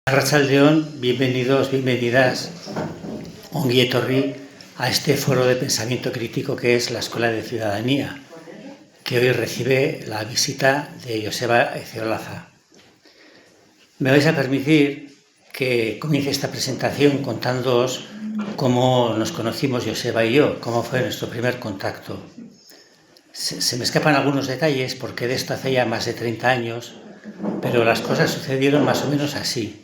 Arratsaldeon, bienvenidos, bienvenidas, ongi etorri a este foro de pensamiento crítico que es la Escuela de Ciudadanía, que hoy recibe la visita de Joseba Eciolaza. Me vais a permitir que comience esta presentación contándoos cómo nos conocimos Joseba y yo, cómo fue nuestro primer contacto. Se me escapan algunos detalles porque de esto hace ya más de 30 años, pero las cosas sucedieron más o menos así.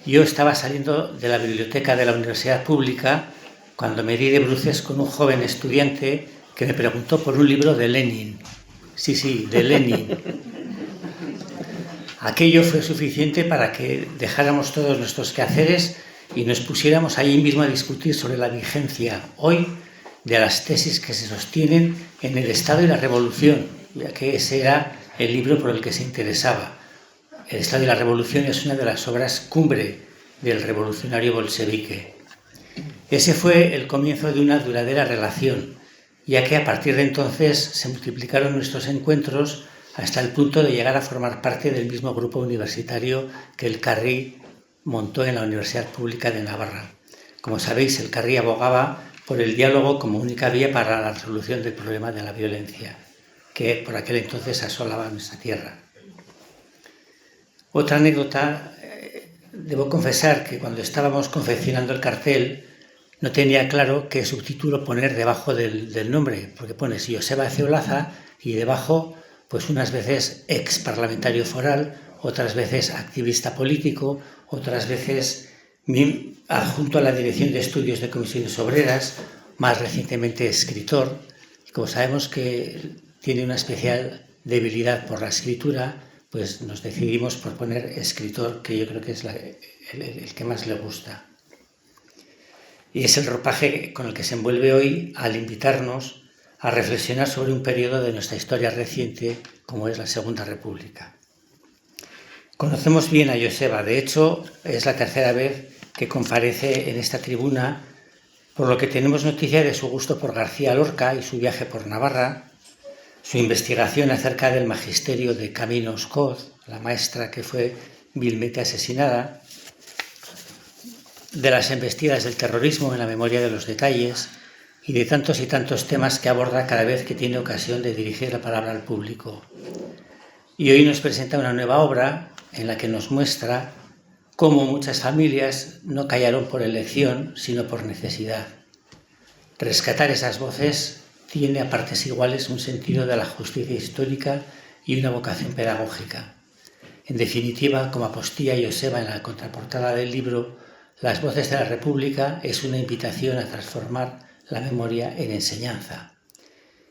Yo estaba saliendo de la biblioteca de la Universidad Pública cuando me di de bruces con un joven estudiante que me preguntó por un libro de Lenin. Sí, de Lenin. Aquello fue suficiente para que dejáramos todos nuestros quehaceres y nos pusiéramos allí mismo a discutir sobre la vigencia hoy de las tesis que se sostienen en el Estado y la Revolución, ya que ese era el libro por el que se interesaba. El Estado y la Revolución es una de las obras cumbre del revolucionario bolchevique. Ese fue el comienzo de una duradera relación, ya que a partir de entonces se multiplicaron nuestros encuentros hasta el punto de llegar a formar parte del mismo grupo universitario que el Carri montó en la Universidad Pública de Navarra. Como sabéis, el Carri abogaba por el diálogo como única vía para la resolución del problema de la violencia, que por aquel entonces asolaba nuestra tierra. Otra anécdota, debo confesar que cuando estábamos confeccionando el cartel no tenía claro qué subtítulo poner debajo del nombre, porque pones Joseba Eciolaza y debajo, pues unas veces ex parlamentario foral, otras veces activista político, otras veces adjunto a la Dirección de Estudios de Comisiones Obreras, más recientemente escritor. Y como sabemos que tiene una especial debilidad por la escritura, pues nos decidimos por poner escritor, que yo creo que es el que más le gusta. Y es el ropaje con el que se envuelve hoy al invitarnos a reflexionar sobre un periodo de nuestra historia reciente, como es la Segunda República. Conocemos bien a Joseba, de hecho, es la tercera vez que comparece en esta tribuna, por lo que tenemos noticia de su gusto por García Lorca y su viaje por Navarra, su investigación acerca del magisterio de Camino Oscoz, la maestra que fue vilmente asesinada, de las embestidas del terrorismo en la memoria de los detalles y de tantos y tantos temas que aborda cada vez que tiene ocasión de dirigir la palabra al público. Y hoy nos presenta una nueva obra en la que nos muestra cómo muchas familias no callaron por elección, sino por necesidad. Rescatar esas voces tiene a partes iguales un sentido de la justicia histórica y una vocación pedagógica. En definitiva, como apostilla Joseba en la contraportada del libro, Las voces de la República es una invitación a transformar la memoria en enseñanza.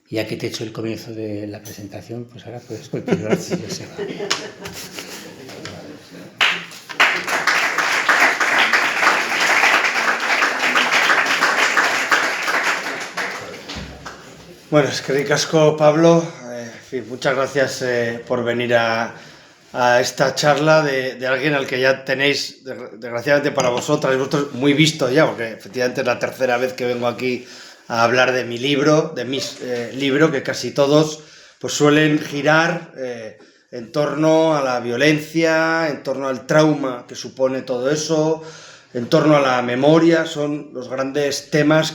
Ya que te he hecho el comienzo de la presentación, pues ahora puedes continuar, Joseba. Bueno, es que ricasco, Pablo. En fin, muchas gracias por venir a esta charla de alguien al que ya tenéis, desgraciadamente para vosotros, muy visto ya, porque efectivamente es la tercera vez que vengo aquí a hablar de mi libro, de mis libros, que casi todos pues suelen girar en torno a la violencia, en torno al trauma que supone todo eso, en torno a la memoria. Son los grandes temas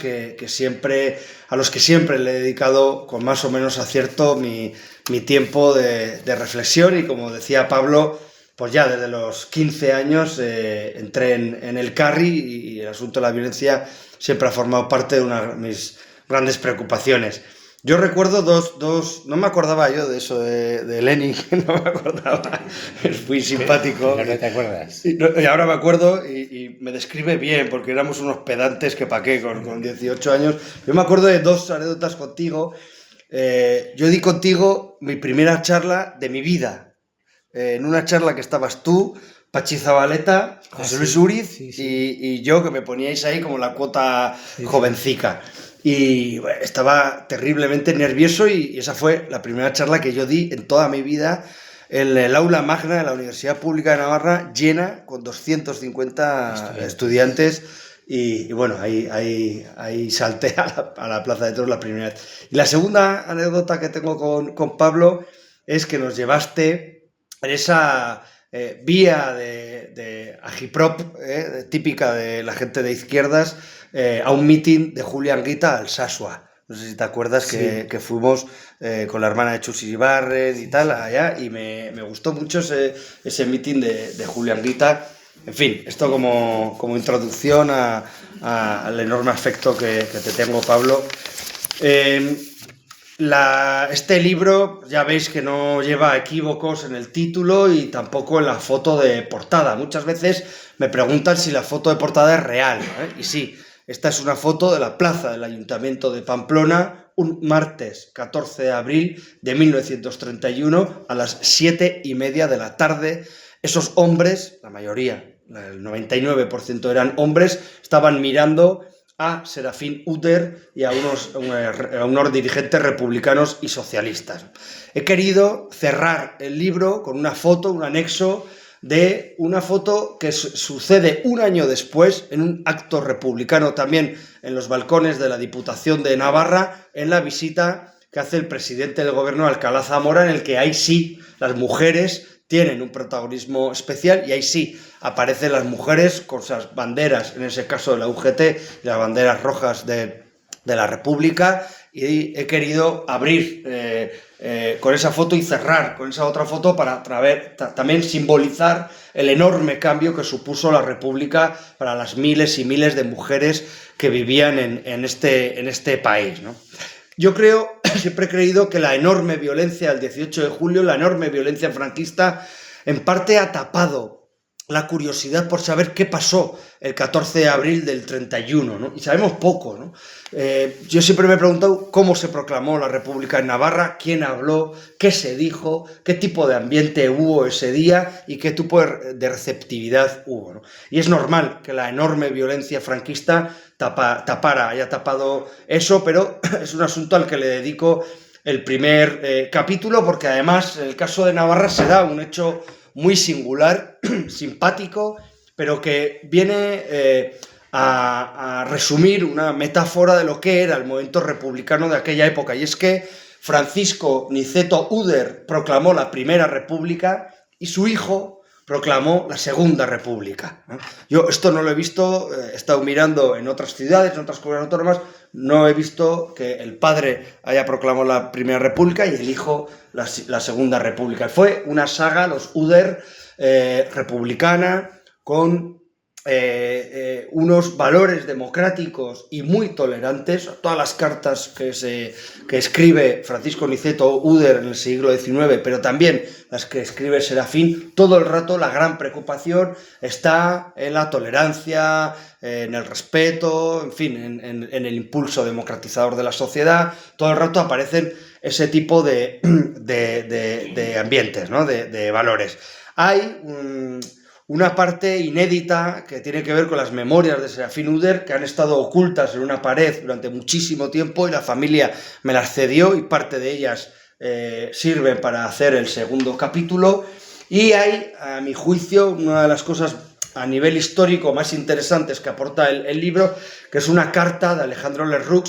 a los que siempre le he dedicado con más o menos acierto mi tiempo de reflexión. Y como decía Pablo, pues ya desde los 15 años entré en el Carri y el asunto de la violencia siempre ha formado parte de una de mis grandes preocupaciones. Yo recuerdo no me acordaba yo de eso de Lenin, no me acordaba, es muy simpático. ¿No te acuerdas? Y ahora me acuerdo y me describe bien, porque éramos unos pedantes que pa' qué, con 18 años. Yo me acuerdo de dos anécdotas contigo. Yo di contigo mi primera charla de mi vida, en una charla que estabas tú, Pachi Zabaleta, José Luis Uriz y yo, que me poníais ahí como la cuota jovencica. Y bueno, estaba terriblemente nervioso y esa fue la primera charla que yo di en toda mi vida en el aula magna de la Universidad Pública de Navarra, llena con 250 estudiantes. Y bueno, ahí salté a la Plaza de Toros la primera vez. Y la segunda anécdota que tengo con Pablo es que nos llevaste en vía de agiprop, típica de la gente de izquierdas, a un mitin de Julián Guita al Sasua. No sé si te acuerdas que fuimos con la hermana de Chus Ibarres y tal allá, y me gustó mucho ese mitin de Julián Guita. En fin, esto como introducción al enorme afecto que te tengo, Pablo. Este libro ya veis que no lleva equívocos en el título y tampoco en la foto de portada. Muchas veces me preguntan si la foto de portada es real, ¿eh? Y sí, esta es una foto de la plaza del Ayuntamiento de Pamplona, un martes 14 de abril de 1931 a las 7:30 de la tarde. Esos hombres, la mayoría, el 99% eran hombres, estaban mirando a Serafín Uder y a unos dirigentes republicanos y socialistas. He querido cerrar el libro con una foto, un anexo de una foto que sucede un año después en un acto republicano también en los balcones de la Diputación de Navarra, en la visita que hace el presidente del gobierno Alcalá Zamora, en el que ahí sí las mujeres tienen un protagonismo especial y ahí sí aparecen las mujeres con sus banderas, en ese caso de la UGT, y las banderas rojas de la República, y he querido abrir con esa foto y cerrar con esa otra foto para también simbolizar el enorme cambio que supuso la República para las miles y miles de mujeres que vivían en este país, ¿no? Yo siempre he creído que la enorme violencia del 18 de julio, la enorme violencia franquista, en parte ha tapado la curiosidad por saber qué pasó el 14 de abril del 31, ¿no? Y sabemos poco, ¿no? Yo siempre me he preguntado cómo se proclamó la República en Navarra, quién habló, qué se dijo, qué tipo de ambiente hubo ese día y qué tipo de receptividad hubo, ¿no? Y es normal que la enorme violencia franquista haya tapado eso, pero es un asunto al que le dedico el primer capítulo, porque además en el caso de Navarra se da un hecho muy singular, simpático, pero que viene a resumir una metáfora de lo que era el movimiento republicano de aquella época, y es que Francisco Niceto Uder proclamó la Primera República y su hijo proclamó la Segunda República. Yo esto no lo he visto, he estado mirando en otras ciudades, en otras comunidades autónomas, no he visto que el padre haya proclamado la Primera República y el hijo la Segunda República. Fue una saga, los Uder, republicana, con unos valores democráticos y muy tolerantes. Todas las cartas que escribe Francisco Niceto Uder en el siglo XIX, pero también las que escribe Serafín, todo el rato la gran preocupación está en la tolerancia, en el respeto, en fin, en el impulso democratizador de la sociedad. Todo el rato aparecen ese tipo de ambientes, ¿no? de valores. Hay una parte inédita que tiene que ver con las memorias de Serafín Uder, que han estado ocultas en una pared durante muchísimo tiempo y la familia me las cedió y parte de ellas sirven para hacer el segundo capítulo. Y hay, a mi juicio, una de las cosas a nivel histórico más interesantes que aporta el libro, que es una carta de Alejandro Lerroux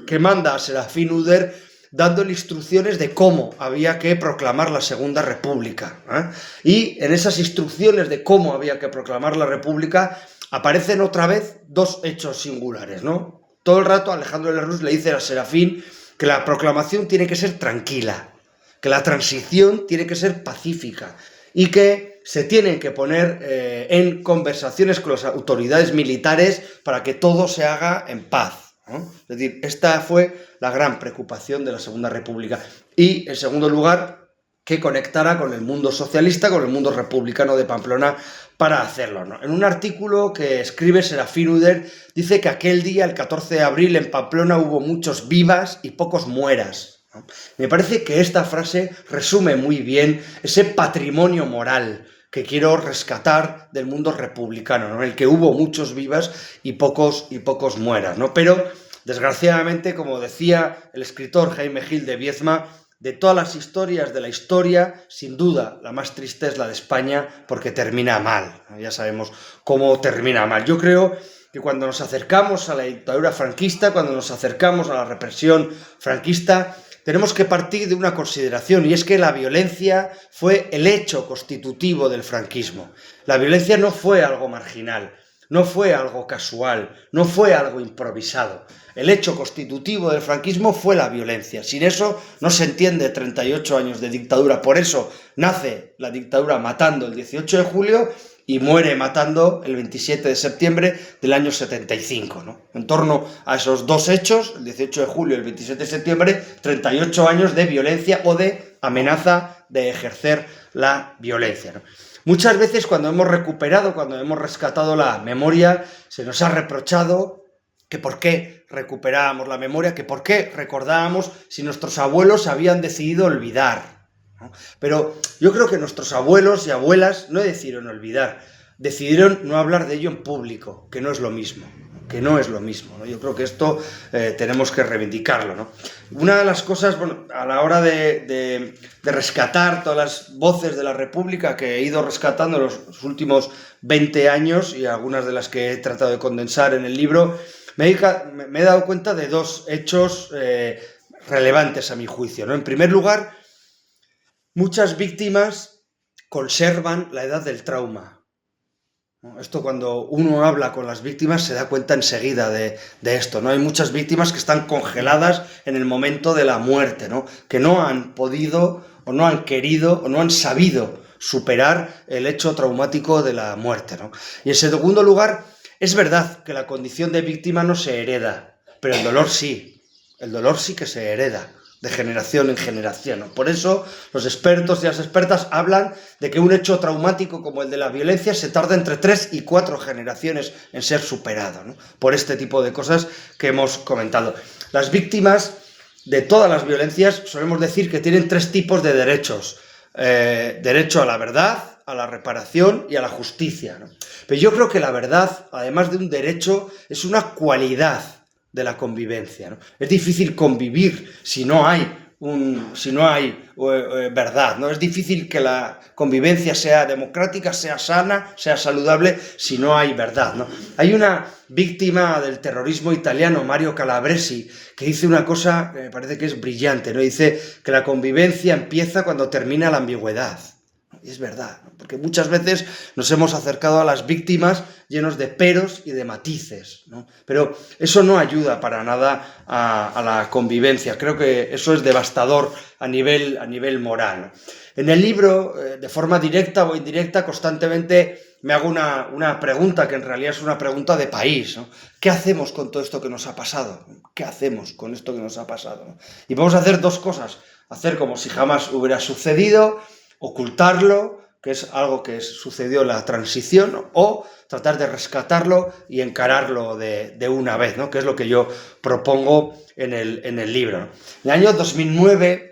que manda a Serafín Uder dándole instrucciones de cómo había que proclamar la Segunda República, ¿eh? Y en esas instrucciones de cómo había que proclamar la República aparecen otra vez dos hechos singulares, ¿no? Todo el rato Alejandro Lerroux le dice a Serafín que la proclamación tiene que ser tranquila, que la transición tiene que ser pacífica y que se tienen que poner en conversaciones con las autoridades militares para que todo se haga en paz, ¿no? Es decir, esta fue la gran preocupación de la Segunda República. Y, en segundo lugar, que conectara con el mundo socialista, con el mundo republicano de Pamplona para hacerlo, ¿no? En un artículo que escribe Serafín Uder, dice que aquel día, el 14 de abril, en Pamplona hubo muchos vivas y pocos mueras, ¿no? Me parece que esta frase resume muy bien ese patrimonio moral que quiero rescatar del mundo republicano, ¿no? En el que hubo muchos vivas y pocos mueras, ¿no? Pero, desgraciadamente, como decía el escritor Jaime Gil de Viezma, de todas las historias de la historia, sin duda, la más triste es la de España porque termina mal. Ya sabemos cómo termina mal. Yo creo que cuando nos acercamos a la dictadura franquista, cuando nos acercamos a la represión franquista, tenemos que partir de una consideración, y es que la violencia fue el hecho constitutivo del franquismo. La violencia no fue algo marginal, no fue algo casual, no fue algo improvisado. El hecho constitutivo del franquismo fue la violencia. Sin eso no se entiende 38 años de dictadura. Por eso nace la dictadura matando el 18 de julio y muere matando el 27 de septiembre del año 75, ¿no? En torno a esos dos hechos, el 18 de julio y el 27 de septiembre, 38 años de violencia o de amenaza de ejercer la violencia, ¿no? Muchas veces cuando hemos rescatado la memoria, se nos ha reprochado que por qué recuperábamos la memoria, que por qué recordábamos si nuestros abuelos habían decidido olvidar, ¿no? Pero yo creo que nuestros abuelos y abuelas no decidieron olvidar, decidieron no hablar de ello en público, que no es lo mismo, ¿no? Yo creo que esto tenemos que reivindicarlo, ¿no? Una de las cosas, bueno, a la hora de rescatar todas las voces de la República que he ido rescatando en los últimos 20 años y algunas de las que he tratado de condensar en el libro, me he dado cuenta de dos hechos relevantes a mi juicio, ¿no? En primer lugar, muchas víctimas conservan la edad del trauma. Esto, cuando uno habla con las víctimas, se da cuenta enseguida de esto, ¿no? Hay muchas víctimas que están congeladas en el momento de la muerte, ¿no? Que no han podido, o no han querido, o no han sabido superar el hecho traumático de la muerte, ¿no? Y en segundo lugar, es verdad que la condición de víctima no se hereda, pero el dolor sí que se hereda de generación en generación, ¿no? Por eso los expertos y las expertas hablan de que un hecho traumático como el de la violencia se tarda entre 3 y 4 generaciones en ser superado, ¿no? Por este tipo de cosas que hemos comentado. Las víctimas de todas las violencias solemos decir que tienen 3 tipos de derechos. Derecho a la verdad, a la reparación y a la justicia, ¿no? Pero yo creo que la verdad, además de un derecho, es una cualidad de la convivencia, ¿no? Es difícil convivir si no hay verdad, ¿no? Es difícil que la convivencia sea democrática, sea sana, sea saludable, si no hay verdad, ¿no? Hay una víctima del terrorismo italiano, Mario Calabresi, que dice una cosa que me parece que es brillante, ¿no? Dice que la convivencia empieza cuando termina la ambigüedad. Y es verdad, ¿no? Porque muchas veces nos hemos acercado a las víctimas llenos de peros y de matices, ¿no? Pero eso no ayuda para nada a la convivencia. Creo que eso es devastador a nivel moral, ¿no? En el libro, de forma directa o indirecta, constantemente me hago una pregunta que en realidad es una pregunta de país, ¿no? ¿Qué hacemos con todo esto que nos ha pasado? ¿Qué hacemos con esto que nos ha pasado, ¿no? Y vamos a hacer dos cosas: hacer como si jamás hubiera sucedido, ocultarlo, que es algo que sucedió en la transición, ¿no? O tratar de rescatarlo y encararlo de una vez, ¿no? Que es lo que yo propongo en el libro, ¿no? En el año 2009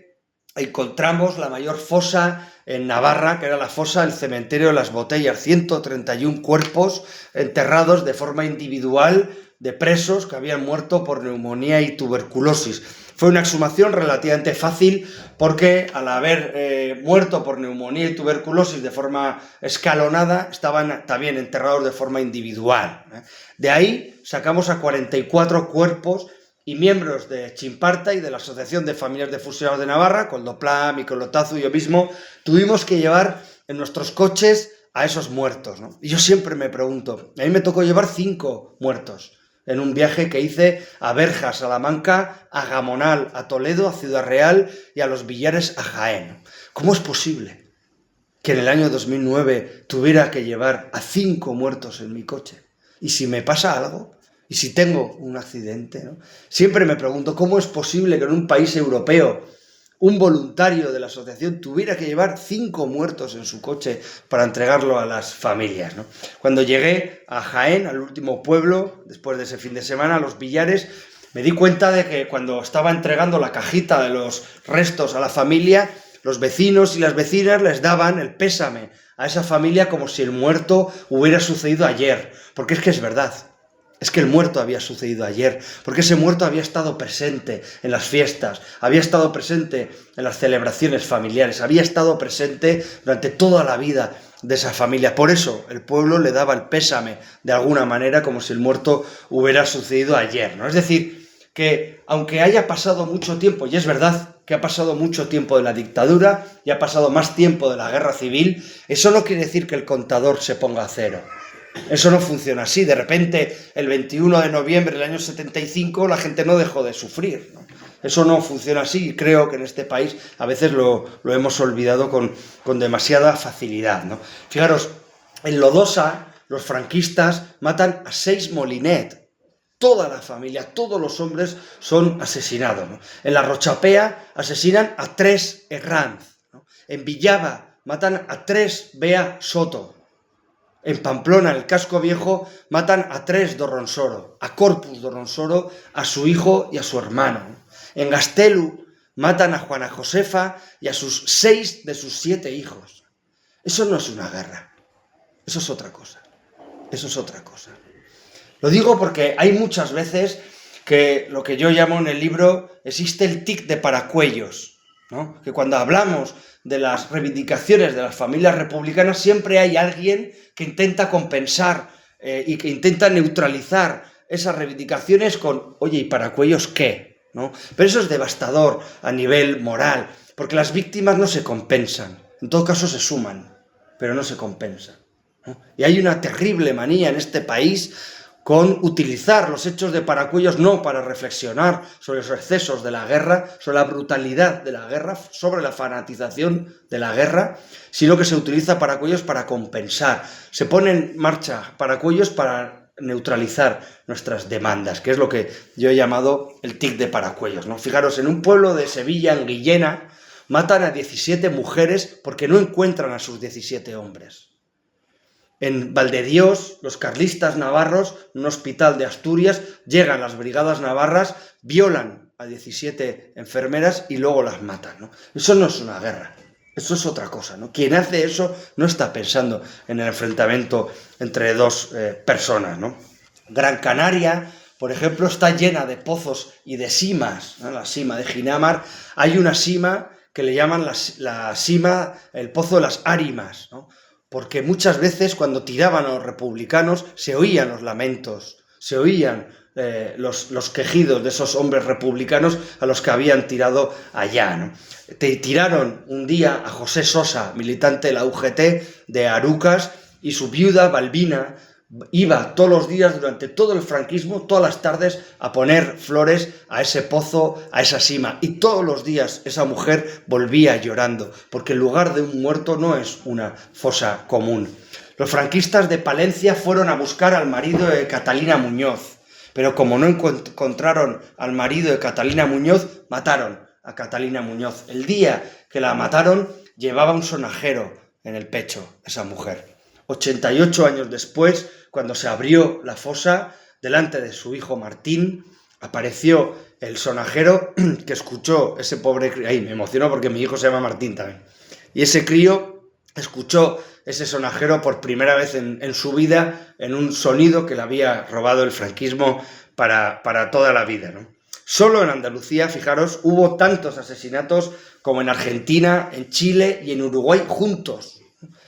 encontramos la mayor fosa en Navarra, que era la fosa del cementerio de Las Botellas, 131 cuerpos enterrados de forma individual de presos que habían muerto por neumonía y tuberculosis. Fue una exhumación relativamente fácil porque, al haber muerto por neumonía y tuberculosis de forma escalonada, estaban también enterrados de forma individual, ¿eh? De ahí sacamos a 44 cuerpos, y miembros de Chimparta y de la Asociación de Familias de Fusilados de Navarra, Coldoplam y Colotazu y yo mismo, tuvimos que llevar en nuestros coches a esos muertos, ¿no? Y yo siempre me pregunto, a mí me tocó llevar 5 muertos en un viaje que hice a Berja, a Salamanca, a Gamonal, a Toledo, a Ciudad Real y a Los Villares, a Jaén. ¿Cómo es posible que en el año 2009 tuviera que llevar a 5 muertos en mi coche? ¿Y si me pasa algo? ¿Y si tengo un accidente, ¿no? Siempre me pregunto, ¿cómo es posible que en un país europeo un voluntario de la asociación tuviera que llevar 5 muertos en su coche para entregarlo a las familias, ¿no? Cuando llegué a Jaén, al último pueblo, después de ese fin de semana, a Los Villares, me di cuenta de que cuando estaba entregando la cajita de los restos a la familia, los vecinos y las vecinas les daban el pésame a esa familia como si el muerto hubiera sucedido ayer, porque es que es verdad. Es que el muerto había sucedido ayer, porque ese muerto había estado presente en las fiestas, había estado presente en las celebraciones familiares, había estado presente durante toda la vida de esa familia. Por eso el pueblo le daba el pésame de alguna manera como si el muerto hubiera sucedido ayer, ¿no? Es decir, que aunque haya pasado mucho tiempo, y es verdad que ha pasado mucho tiempo de la dictadura y ha pasado más tiempo de la guerra civil, eso no quiere decir que el contador se ponga a cero. Eso no funciona así. De repente, el 21 de noviembre del año 75, la gente no dejó de sufrir, ¿no? Eso no funciona así y creo que en este país a veces lo hemos olvidado con demasiada facilidad, ¿no? Fijaros, en Lodosa los franquistas matan a 6 Molinet. Toda la familia, todos los hombres son asesinados, ¿no? En la Rochapea asesinan a 3 Herranz, ¿no? En Villava matan a 3 Bea Soto. En Pamplona, en el Casco Viejo, matan a 3 Dorronsoro, a Corpus Dorronsoro, a su hijo y a su hermano. En Gastelu matan a Juana Josefa y a sus 6 de sus 7 hijos. Eso no es una guerra, eso es otra cosa, eso es otra cosa. Lo digo porque hay muchas veces que lo que yo llamo en el libro, existe el tic de paracuellos, ¿no? Que cuando hablamos de las reivindicaciones de las familias republicanas siempre hay alguien que intenta compensar y que intenta neutralizar esas reivindicaciones con, oye, ¿y paracuellos qué? ¿No? Pero eso es devastador a nivel moral, porque las víctimas no se compensan, en todo caso se suman, pero no se compensan, ¿no? Y hay una terrible manía en este país con utilizar los hechos de paracuellos no para reflexionar sobre los excesos de la guerra, sobre la brutalidad de la guerra, sobre la fanatización de la guerra, sino que se utiliza paracuellos para compensar. Se pone en marcha paracuellos para neutralizar nuestras demandas, que es lo que yo he llamado el tic de paracuellos, ¿no? Fijaros, en un pueblo de Sevilla, en Guillena, matan a 17 mujeres porque no encuentran a sus 17 hombres. En Valdedios, los carlistas navarros, en un hospital de Asturias, llegan las brigadas navarras, violan a 17 enfermeras y luego las matan, ¿no? Eso no es una guerra, eso es otra cosa, ¿no? Quien hace eso no está pensando en el enfrentamiento entre dos personas, ¿no? Gran Canaria, por ejemplo, está llena de pozos y de simas, ¿no? La sima de Ginamar, hay una sima que le llaman la sima, el pozo de las árimas, ¿no? Porque muchas veces cuando tiraban a los republicanos se oían los lamentos, se oían los quejidos de esos hombres republicanos a los que habían tirado allá, ¿no? Tiraron un día a José Sosa, militante de la UGT de Arucas, y su viuda, Balbina, iba todos los días durante todo el franquismo, todas las tardes, a poner flores a ese pozo, a esa sima. Y todos los días esa mujer volvía llorando, porque el lugar de un muerto no es una fosa común. Los franquistas de Palencia fueron a buscar al marido de Catalina Muñoz, pero como no encontraron al marido de Catalina Muñoz, mataron a Catalina Muñoz. El día que la mataron, llevaba un sonajero en el pecho esa mujer. 88 años después, cuando se abrió la fosa, delante de su hijo Martín, apareció el sonajero que escuchó ese pobre crío. Ay, me emocionó porque mi hijo se llama Martín también. Y ese crío escuchó ese sonajero por primera vez en su vida, en un sonido que le había robado el franquismo para toda la vida, ¿no? Solo en Andalucía, fijaros, hubo tantos asesinatos como en Argentina, en Chile y en Uruguay juntos.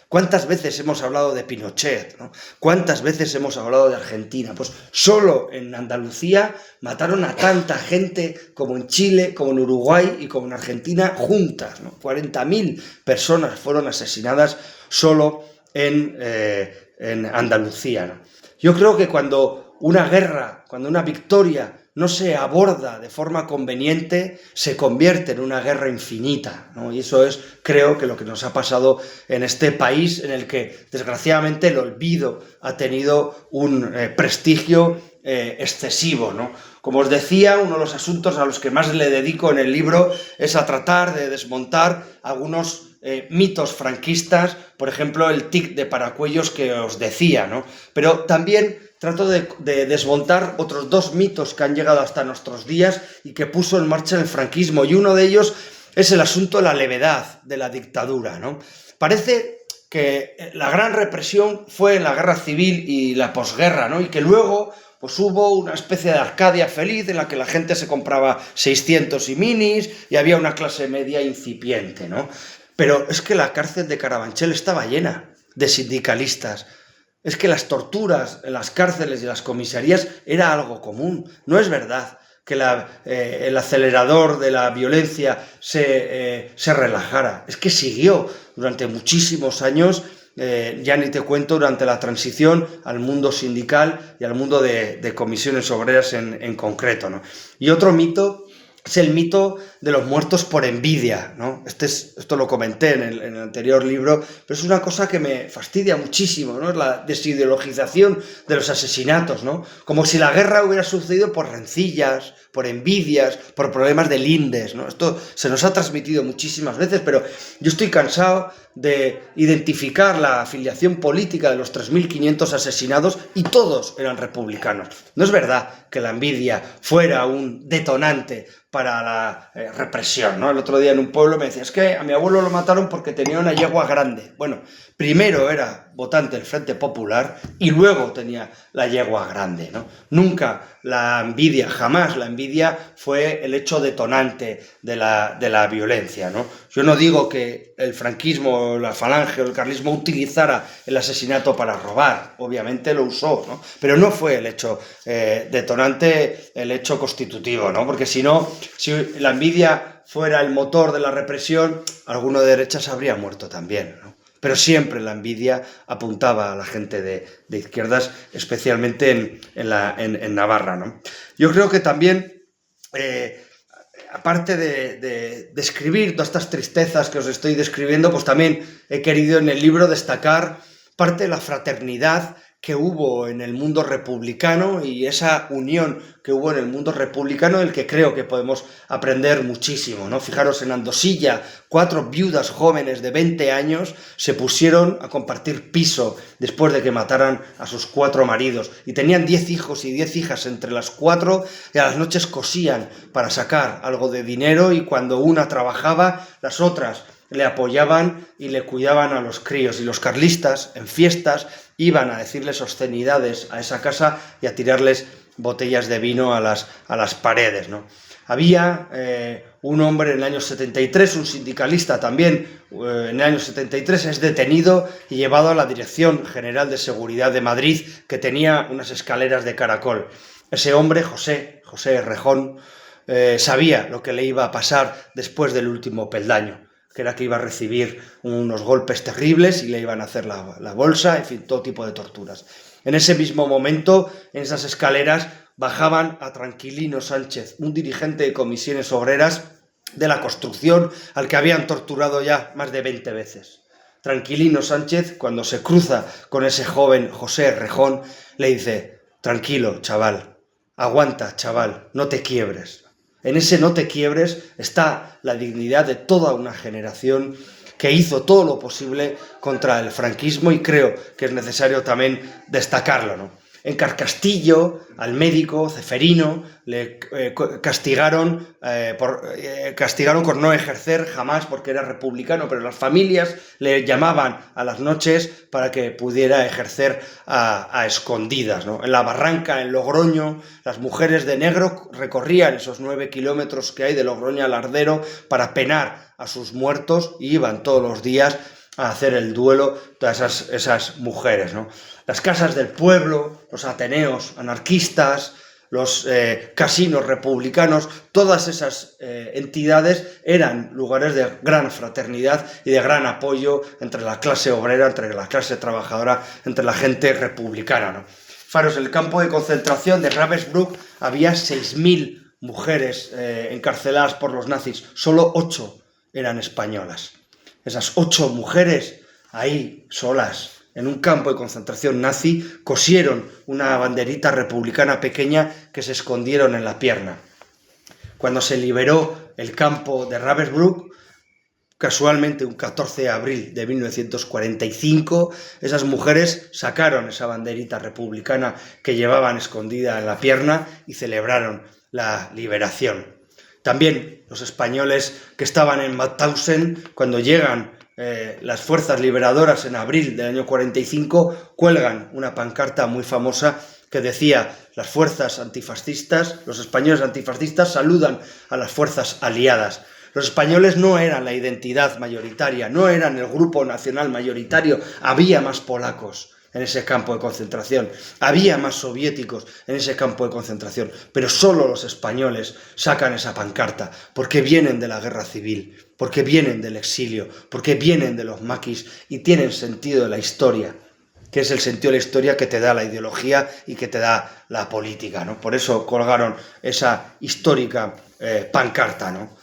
¿Cuántas veces hemos hablado de Pinochet, ¿no? ¿Cuántas veces hemos hablado de Argentina? Pues solo en Andalucía mataron a tanta gente como en Chile, como en Uruguay y como en Argentina juntas, ¿no? 40.000 personas fueron asesinadas solo en Andalucía, ¿no? Yo creo que cuando una guerra, cuando una victoria no se aborda de forma conveniente, se convierte en una guerra infinita, ¿no? Y eso es, creo, que lo que nos ha pasado en este país, en el que, desgraciadamente, el olvido ha tenido un prestigio excesivo, ¿no? Como os decía, uno de los asuntos a los que más le dedico en el libro es a tratar de desmontar algunos mitos franquistas, por ejemplo, el tic de paracuellos que os decía, ¿no? Pero también trato de desmontar otros 2 mitos que han llegado hasta nuestros días y que puso en marcha el franquismo, y uno de ellos es el asunto de la levedad de la dictadura, ¿no? Parece que la gran represión fue en la guerra civil y la posguerra, ¿no? Y que luego pues hubo una especie de Arcadia feliz en la que la gente se compraba 600 y minis y había una clase media incipiente, ¿no? Pero es que la cárcel de Carabanchel estaba llena de sindicalistas. Es que las torturas en las cárceles y las comisarías era algo común. No es verdad que el acelerador de la violencia se relajara. Es que siguió durante muchísimos años, ya ni te cuento, durante la transición al mundo sindical y al mundo de comisiones obreras en concreto, ¿no? Y otro mito es el mito de los muertos por envidia, ¿no? Esto lo comenté en el anterior libro, pero es una cosa que me fastidia muchísimo, ¿no? Es la desideologización de los asesinatos, ¿no? Como si la guerra hubiera sucedido por rencillas, por envidias, por problemas de lindes, ¿no? Esto se nos ha transmitido muchísimas veces, pero yo estoy cansado de identificar la afiliación política de los 3.500 asesinados y todos eran republicanos. No es verdad que la envidia fuera un detonante para la represión, ¿no? El otro día en un pueblo me decía, es que a mi abuelo lo mataron porque tenía una yegua grande. Bueno, primero era votante del Frente Popular y luego tenía la yegua grande, ¿no? Nunca la envidia, jamás la envidia fue el hecho detonante de la violencia, ¿no? Yo no digo que el franquismo, la falange o el carlismo utilizara el asesinato para robar, obviamente lo usó, ¿no? Pero no fue el hecho detonante, el hecho constitutivo, ¿no? Porque si no, si la envidia fuera el motor de la represión, alguno de derechas habría muerto también, ¿no? Pero siempre la envidia apuntaba a la gente de izquierdas, especialmente en Navarra, ¿no? Yo creo que también, aparte de describir todas estas tristezas que os estoy describiendo, pues también he querido en el libro destacar parte de la fraternidad que hubo en el mundo republicano y esa unión que hubo en el mundo republicano, del que creo que podemos aprender muchísimo, ¿no? Fijaros, en Andosilla, 4 viudas jóvenes de 20 años se pusieron a compartir piso después de que mataran a sus 4 maridos y tenían 10 hijos y 10 hijas entre las 4 y a las noches cosían para sacar algo de dinero y cuando una trabajaba, las otras le apoyaban y le cuidaban a los críos. Y los carlistas, en fiestas, iban a decirles obscenidades a esa casa y a tirarles botellas de vino a las paredes, ¿no? Había un hombre en el año 73, un sindicalista también, en el año 73 es detenido y llevado a la Dirección General de Seguridad de Madrid, que tenía unas escaleras de caracol. Ese hombre, José Rejón, sabía lo que le iba a pasar después del último peldaño, que era que iba a recibir unos golpes terribles y le iban a hacer la bolsa, en fin, todo tipo de torturas. En ese mismo momento, en esas escaleras, bajaban a Tranquilino Sánchez, un dirigente de comisiones obreras de la construcción al que habían torturado ya más de 20 veces. Tranquilino Sánchez, cuando se cruza con ese joven José Rejón, le dice, tranquilo, chaval, aguanta, chaval, no te quiebres. En ese no te quiebres está la dignidad de toda una generación que hizo todo lo posible contra el franquismo y creo que es necesario también destacarlo, ¿no? En Carcastillo, al médico Ceferino le castigaron por no ejercer jamás porque era republicano, pero las familias le llamaban a las noches para que pudiera ejercer a escondidas, ¿no? En la Barranca, en Logroño, las mujeres de negro recorrían esos 9 kilómetros que hay de Logroño a Lardero para penar a sus muertos y iban todos los días a hacer el duelo todas esas mujeres, ¿no? Las casas del pueblo, los ateneos anarquistas, los casinos republicanos, todas esas entidades eran lugares de gran fraternidad y de gran apoyo entre la clase obrera, entre la clase trabajadora, entre la gente republicana, ¿no? Fijaros, en el campo de concentración de Ravensbrück había 6.000 mujeres encarceladas por los nazis, solo 8 eran españolas. Esas 8 mujeres ahí solas en un campo de concentración nazi cosieron una banderita republicana pequeña que se escondieron en la pierna. Cuando se liberó el campo de Ravensbrück, casualmente un 14 de abril de 1945, esas mujeres sacaron esa banderita republicana que llevaban escondida en la pierna y celebraron la liberación. También los españoles que estaban en Mauthausen, cuando llegan las fuerzas liberadoras en abril del año 45, cuelgan una pancarta muy famosa que decía: las fuerzas antifascistas, los españoles antifascistas saludan a las fuerzas aliadas. Los españoles no eran la identidad mayoritaria, no eran el grupo nacional mayoritario, había más polacos. en ese campo de concentración, había más soviéticos en ese campo de concentración, pero solo los españoles sacan esa pancarta, porque vienen de la guerra civil, porque vienen del exilio, porque vienen de los maquis y tienen sentido de la historia, que es el sentido de la historia que te da la ideología y que te da la política, ¿no? Por eso colgaron esa histórica pancarta, ¿no?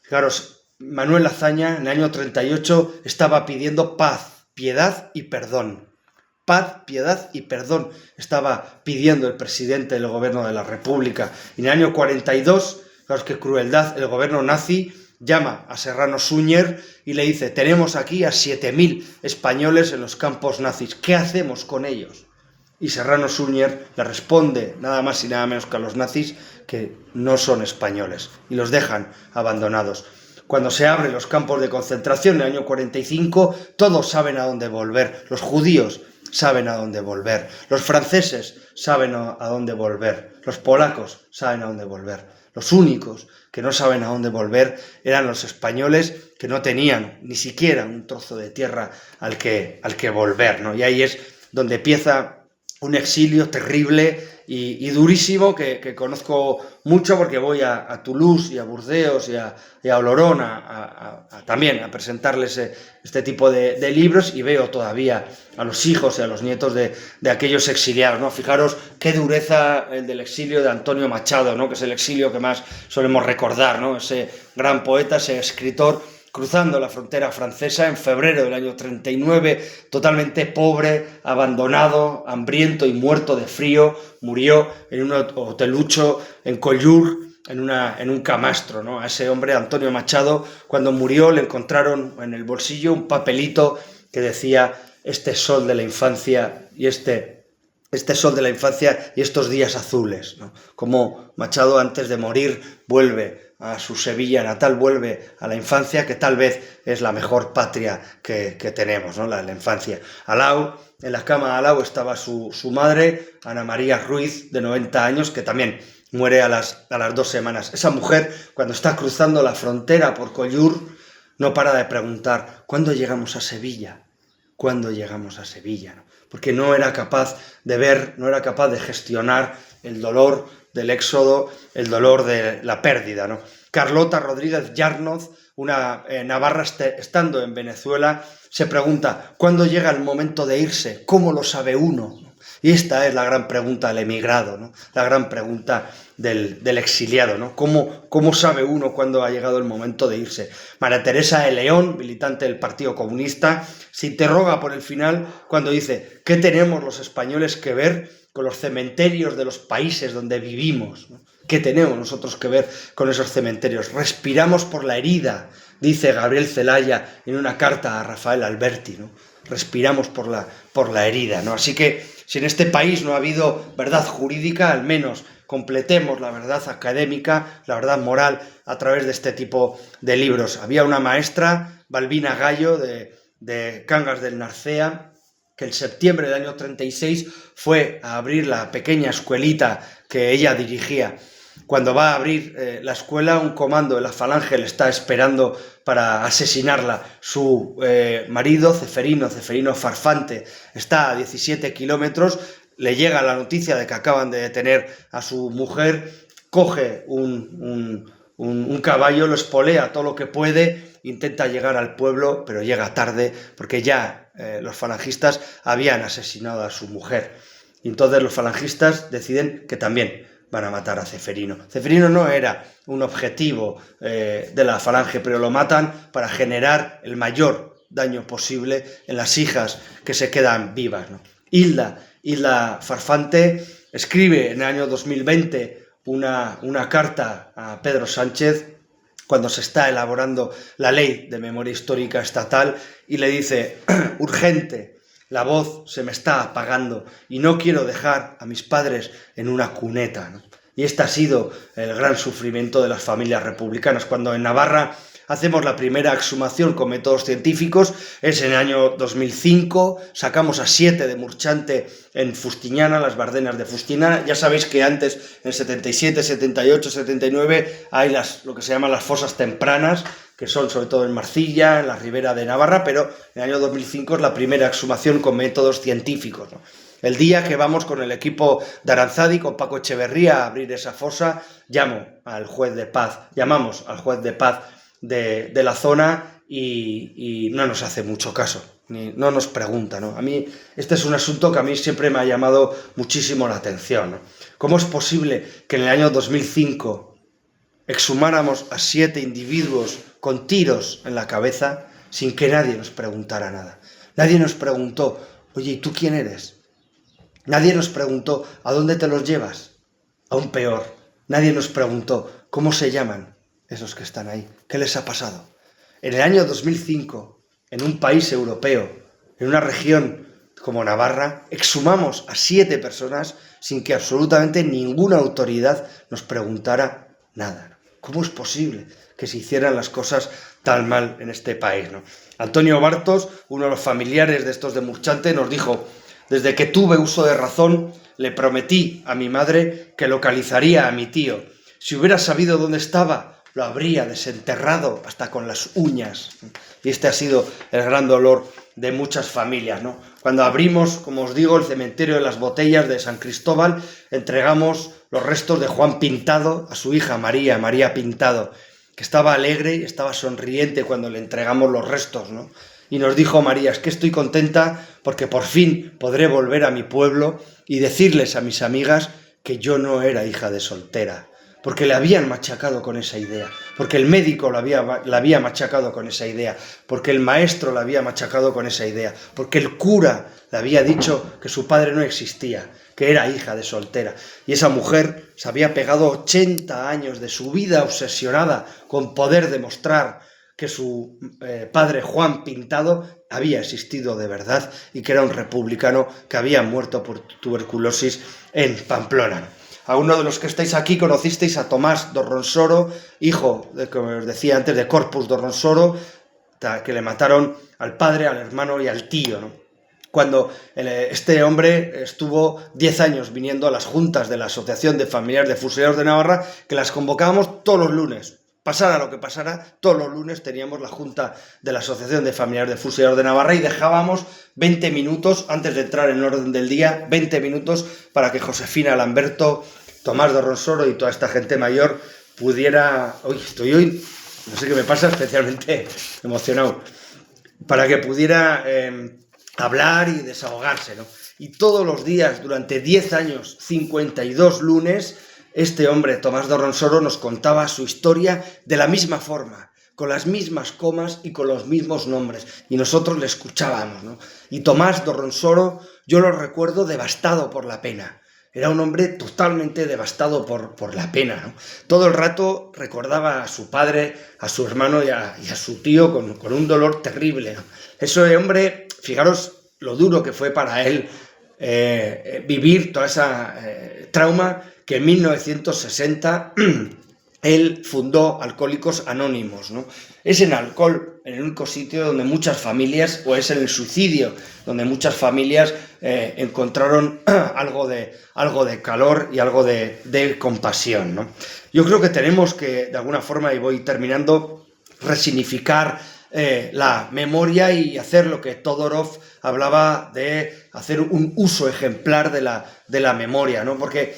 Fijaros, Manuel Azaña en el año 38 estaba pidiendo paz, piedad y perdón. Paz, piedad y perdón estaba pidiendo el presidente del gobierno de la República. Y en el año 42, fijaros qué crueldad, el gobierno nazi llama a Serrano Suñer y le dice: tenemos aquí a 7.000 españoles en los campos nazis, ¿qué hacemos con ellos? Y Serrano Suñer le responde nada más y nada menos que a los nazis que no son españoles y los dejan abandonados. Cuando se abren los campos de concentración en el año 45, todos saben a dónde volver. Los judíos saben a dónde volver. Los franceses saben a dónde volver. Los polacos saben a dónde volver. Los únicos que no saben a dónde volver eran los españoles, que no tenían ni siquiera un trozo de tierra al que volver, ¿no? Y ahí es donde empieza un exilio terrible y durísimo que conozco mucho porque voy a Toulouse y a Burdeos y a Olorón también a presentarles este tipo de libros, y veo todavía a los hijos y a los nietos de aquellos exiliados, ¿no? Fijaros qué dureza el del exilio de Antonio Machado, ¿no? Que es el exilio que más solemos recordar, ¿no? Ese gran poeta, ese escritor, cruzando la frontera francesa en febrero del año 39, totalmente pobre, abandonado, hambriento y muerto de frío, murió en un hotelucho en Collioure, en un camastro, ¿no? A ese hombre, Antonio Machado, cuando murió le encontraron en el bolsillo un papelito que decía: este sol de la infancia y este sol de la infancia y estos días azules, ¿no? Como Machado, antes de morir, vuelve a su Sevilla natal, vuelve a la infancia, que tal vez es la mejor patria que tenemos, ¿no? La infancia. Al lado, en la cama de al lado, estaba su madre, Ana María Ruiz, de 90 años, que también muere a las 2 semanas. Esa mujer, cuando está cruzando la frontera por Collioure, no para de preguntar: ¿cuándo llegamos a Sevilla? ¿Cuándo llegamos a Sevilla? ¿No? Porque no era capaz de ver, no era capaz de gestionar el dolor del éxodo, el dolor de la pérdida, ¿no? Carlota Rodríguez Yarnoz, una navarra estando en Venezuela, se pregunta: ¿cuándo llega el momento de irse? ¿Cómo lo sabe uno? Y esta es la gran pregunta del emigrado, ¿no? La gran pregunta del exiliado, ¿no? ¿Cómo sabe uno cuándo ha llegado el momento de irse? María Teresa de León, militante del Partido Comunista, se interroga por el final cuando dice: ¿qué tenemos los españoles que ver con los cementerios de los países donde vivimos, ¿no? ¿Qué tenemos nosotros que ver con esos cementerios? Respiramos por la herida, dice Gabriel Zelaya en una carta a Rafael Alberti, ¿no? Respiramos por la herida, ¿no? Así que si en este país no ha habido verdad jurídica, al menos completemos la verdad académica, la verdad moral, a través de este tipo de libros. Había una maestra, Balbina Gallo, de Cangas del Narcea, que en septiembre del año 36 fue a abrir la pequeña escuelita que ella dirigía. Cuando va a abrir la escuela, un comando de la Falange le está esperando para asesinarla. Su marido, Ceferino Farfante, está a 17 kilómetros, le llega la noticia de que acaban de detener a su mujer, coge un caballo, lo espolea todo lo que puede, intenta llegar al pueblo, pero llega tarde porque ya los falangistas habían asesinado a su mujer. Y entonces los falangistas deciden que también van a matar a Ceferino. Ceferino no era un objetivo de la Falange, pero lo matan para generar el mayor daño posible en las hijas que se quedan vivas, ¿no? Hilda Farfante escribe en el año 2020 una carta a Pedro Sánchez cuando se está elaborando la ley de memoria histórica estatal y le dice: urgente, la voz se me está apagando y no quiero dejar a mis padres en una cuneta, ¿no? Y este ha sido el gran sufrimiento de las familias republicanas. Cuando en Navarra hacemos la primera exhumación con métodos científicos, es en el año 2005, sacamos a 7 de Murchante en Fustiñana, las Bardenas de Fustiñana. Ya sabéis que antes, en 77, 78, 79, hay lo que se llaman las fosas tempranas, que son sobre todo en Marcilla, en la Ribera de Navarra, pero en el año 2005 es la primera exhumación con métodos científicos, ¿no? El día que vamos con el equipo de Aranzadi, con Paco Echeverría, a abrir esa fosa, llamamos al juez de paz de la zona y no nos hace mucho caso, no nos pregunta, ¿no? A mí este es un asunto que a mí siempre me ha llamado muchísimo la atención, ¿no? ¿Cómo es posible que en el año 2005 exhumáramos a 7 individuos con tiros en la cabeza sin que nadie nos preguntara nada? Nadie nos preguntó, oye, ¿y tú quién eres? Nadie nos preguntó, ¿a dónde te los llevas? Aún peor, nadie nos preguntó, ¿cómo se llaman esos que están ahí? ¿Qué les ha pasado? En el año 2005, en un país europeo, en una región como Navarra, exhumamos a 7 personas sin que absolutamente ninguna autoridad nos preguntara nada. ¿Cómo es posible que se hicieran las cosas tan mal en este país, ¿no? Antonio Bartos, uno de los familiares de estos de Murchante, nos dijo: desde que tuve uso de razón, le prometí a mi madre que localizaría a mi tío. Si hubiera sabido dónde estaba, lo habría desenterrado hasta con las uñas. Y este ha sido el gran dolor de muchas familias, ¿no? Cuando abrimos, como os digo, el cementerio de las Botellas de San Cristóbal, entregamos los restos de Juan Pintado a su hija María Pintado, que estaba alegre y estaba sonriente cuando le entregamos los restos, ¿no? Y nos dijo María: es que estoy contenta porque por fin podré volver a mi pueblo y decirles a mis amigas que yo no era hija de soltera, porque le habían machacado con esa idea, porque el médico la había machacado con esa idea, porque el maestro la había machacado con esa idea, porque el cura le había dicho que su padre no existía, que era hija de soltera. Y esa mujer se había pegado 80 años de su vida obsesionada con poder demostrar que su padre Juan Pintado había existido de verdad y que era un republicano que había muerto por tuberculosis en Pamplona. A uno de los que estáis aquí conocisteis a Tomás Dorronsoro, hijo, como os decía antes, de Corpus Dorronsoro, que le mataron al padre, al hermano y al tío, ¿no? Cuando este hombre estuvo 10 años viniendo a las juntas de la Asociación de Familiares de Fusileros de Navarra, que las convocábamos todos los lunes. Pasara lo que pasara, todos los lunes teníamos la junta de la Asociación de Familiares de Fusileros de Navarra y dejábamos 20 minutos, antes de entrar en orden del día, 20 minutos para que Josefina Lamberto, Tomás Dorronsoro y toda esta gente mayor pudiera... Estoy hoy, no sé qué me pasa, especialmente emocionado, para que pudiera hablar y desahogarse, ¿no? Y todos los días, durante 10 años, 52 lunes... este hombre, Tomás Dorronsoro, nos contaba su historia de la misma forma, con las mismas comas y con los mismos nombres, y nosotros le escuchábamos, ¿no? Y Tomás Dorronsoro, yo lo recuerdo devastado por la pena. Era un hombre totalmente devastado por la pena, ¿no? Todo el rato recordaba a su padre, a su hermano y a su tío con un dolor terrible, ¿no? Ese hombre, fijaros lo duro que fue para él vivir toda esa trauma, que en 1960 él fundó Alcohólicos Anónimos, ¿no? Es en alcohol, en el único sitio donde muchas familias, o es en el suicidio, donde muchas familias encontraron algo de calor y algo de compasión, ¿no? Yo creo que tenemos que, de alguna forma, y voy terminando, resignificar la memoria y hacer lo que Todorov hablaba de hacer un uso ejemplar de la memoria, ¿no? Porque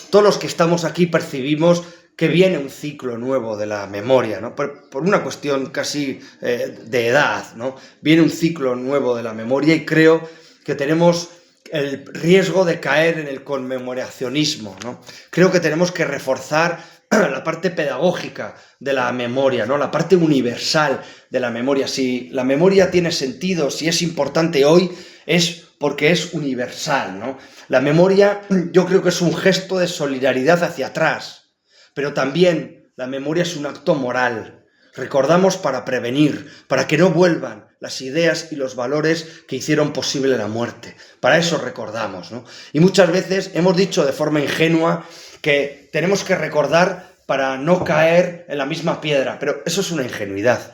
todos los que estamos aquí percibimos que viene un ciclo nuevo de la memoria, ¿no? Por una cuestión casi de edad, ¿no? Viene un ciclo nuevo de la memoria y creo que tenemos el riesgo de caer en el conmemoracionismo, ¿no? Creo que tenemos que reforzar la parte pedagógica de la memoria, ¿no? La parte universal de la memoria. Si la memoria tiene sentido, si es importante hoy, es porque es universal, ¿no? La memoria, yo creo que es un gesto de solidaridad hacia atrás, pero también la memoria es un acto moral. Recordamos para prevenir, para que no vuelvan las ideas y los valores que hicieron posible la muerte. Para eso recordamos, ¿no? Y muchas veces hemos dicho de forma ingenua que tenemos que recordar para no caer en la misma piedra, pero eso es una ingenuidad,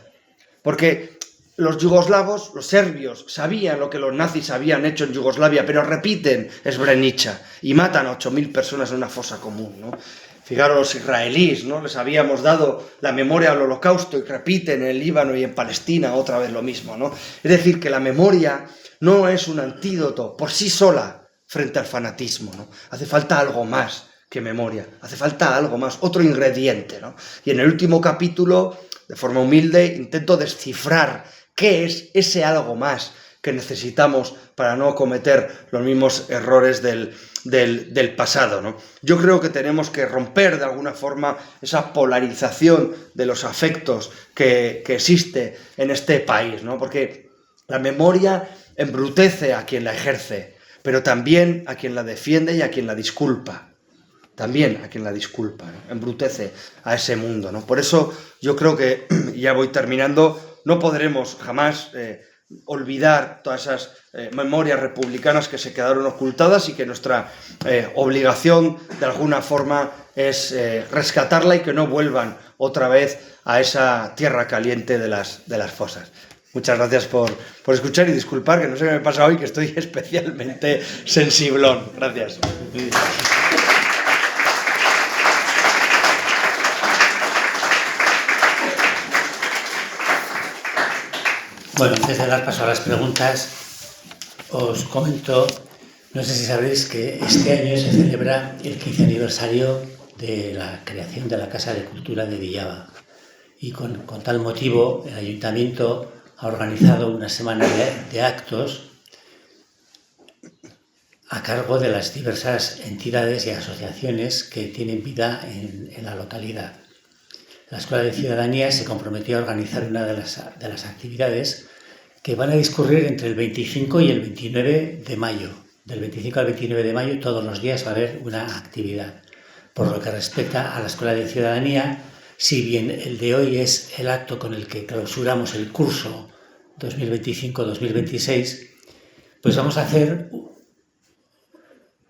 porque los yugoslavos, los serbios, sabían lo que los nazis habían hecho en Yugoslavia, pero repiten Srebrenica y matan a 8.000 personas en una fosa común, ¿no? Fijaros, los israelíes, ¿no? Les habíamos dado la memoria al holocausto y repiten en el Líbano y en Palestina otra vez lo mismo, ¿no? Es decir, que la memoria no es un antídoto por sí sola frente al fanatismo, ¿no? Hace falta algo más que memoria, hace falta algo más, otro ingrediente, ¿no? Y en el último capítulo, de forma humilde, intento descifrar qué es ese algo más que necesitamos para no cometer los mismos errores del pasado, ¿no? Yo creo que tenemos que romper de alguna forma esa polarización de los afectos que existe en este país, ¿no? Porque la memoria embrutece a quien la ejerce, pero también a quien la defiende y a quien la disculpa. También a quien la disculpa, ¿no? Embrutece a ese mundo, ¿no? Por eso yo creo que, ya voy terminando, no podremos jamás olvidar todas esas memorias republicanas que se quedaron ocultadas y que nuestra obligación de alguna forma es rescatarla y que no vuelvan otra vez a esa tierra caliente de las fosas. Muchas gracias por escuchar y disculpar, que no sé qué me pasa hoy, que estoy especialmente sensiblón. Gracias. Bueno, antes de dar paso a las preguntas, os comento, no sé si sabréis que este año se celebra el 15 aniversario de la creación de la Casa de Cultura de Villava. Y con tal motivo, el Ayuntamiento ha organizado una semana de actos a cargo de las diversas entidades y asociaciones que tienen vida en la localidad. La Escuela de Ciudadanía se comprometió a organizar una de las actividades que van a discurrir entre el 25 y el 29 de mayo. Del 25 al 29 de mayo todos los días va a haber una actividad. Por lo que respecta a la Escuela de Ciudadanía, si bien el de hoy es el acto con el que clausuramos el curso 2025-2026, pues vamos a hacer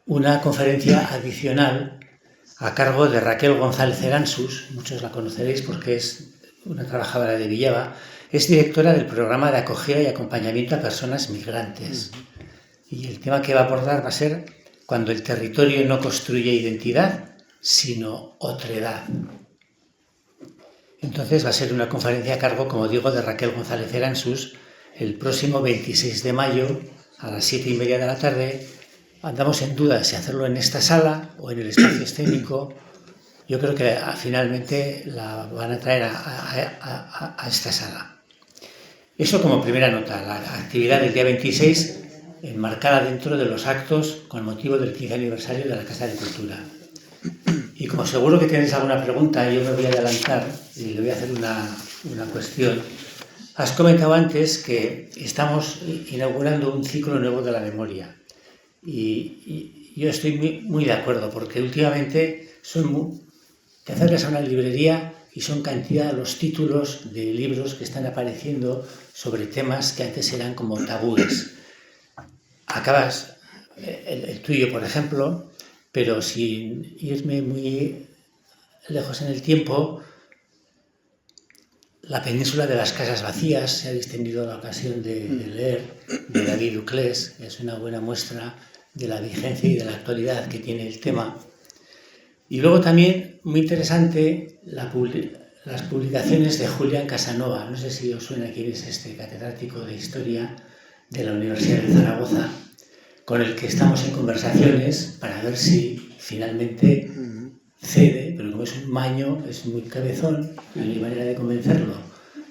una conferencia adicional a cargo de Raquel González Eransus. Muchos la conoceréis porque es una trabajadora de Villava, es directora del programa de acogida y acompañamiento a personas migrantes. Y el tema que va a abordar va a ser cuando el territorio no construye identidad, sino otredad. Entonces va a ser una conferencia a cargo, como digo, de Raquel González Eransus el próximo 26 de mayo a las 7:30 de la tarde. Andamos en duda si hacerlo en esta sala o en el espacio escénico. Yo creo que finalmente la van a traer a esta sala. Eso como primera nota, la actividad del día 26 enmarcada dentro de los actos con motivo del 15 aniversario de la Casa de Cultura. Y como seguro que tenéis alguna pregunta, yo me voy a adelantar y le voy a hacer una cuestión. Has comentado antes que estamos inaugurando un ciclo nuevo de la memoria. Y yo estoy muy de acuerdo, porque últimamente te acercas a una librería y son cantidad los títulos de libros que están apareciendo sobre temas que antes eran como tabúes. Acabas, el tuyo, por ejemplo, pero sin irme muy lejos en el tiempo, La península de las casas vacías, si habéis tenido la ocasión de leer, de David Duclés, es una buena muestra de la vigencia y de la actualidad que tiene el tema. Y luego también, muy interesante, las publicaciones de Julián Casanova. No sé si os suena quién es este catedrático de Historia de la Universidad de Zaragoza, con el que estamos en conversaciones para ver si finalmente cede, pero como es un maño, es muy cabezón, y no hay manera de convencerlo.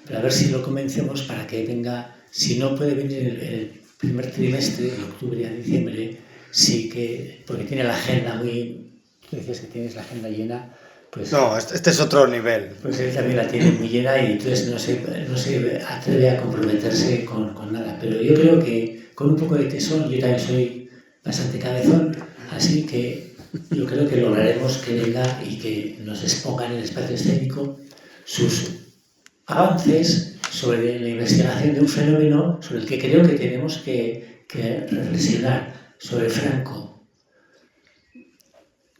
Pero a ver si lo convencemos para que venga, si no puede venir en el primer trimestre, de octubre a diciembre, sí que, porque tiene la agenda muy... Tú dices que tienes la agenda llena, pues... No, este es otro nivel. Pues él también la tiene muy llena y entonces no se atreve a comprometerse con nada. Pero yo creo que con un poco de tesón, yo también soy bastante cabezón, así que yo creo que lograremos que venga y que nos exponga en el espacio escénico sus avances sobre la investigación de un fenómeno sobre el que creo que tenemos que reflexionar, sobre Franco.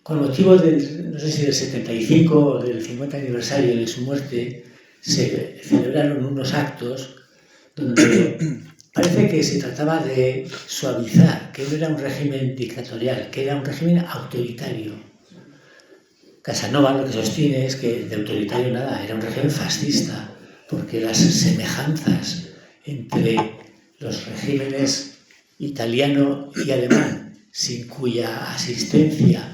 con motivo del, no sé si del 75 o del 50 aniversario de su muerte, se celebraron unos actos donde parece que se trataba de suavizar, que no era un régimen dictatorial, que era un régimen autoritario. Casanova lo que sostiene es que de autoritario nada, era un régimen fascista, porque las semejanzas entre los regímenes italiano y alemán, sin cuya asistencia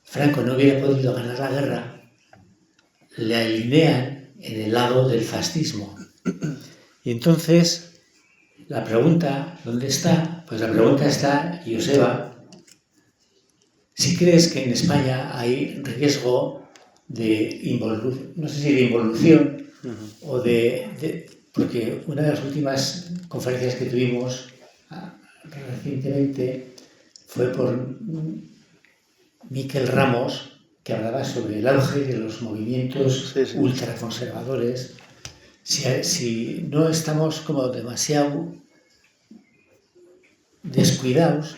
Franco no hubiera podido ganar la guerra, le alinean en el lado del fascismo. Y entonces, la pregunta, ¿dónde está? Pues la pregunta está, Joseba, si crees que en España hay riesgo de involución, no sé si de involución o porque una de las últimas conferencias que tuvimos recientemente fue por Miquel Ramos, que hablaba sobre el auge de los movimientos ultraconservadores. Si no estamos como demasiado descuidados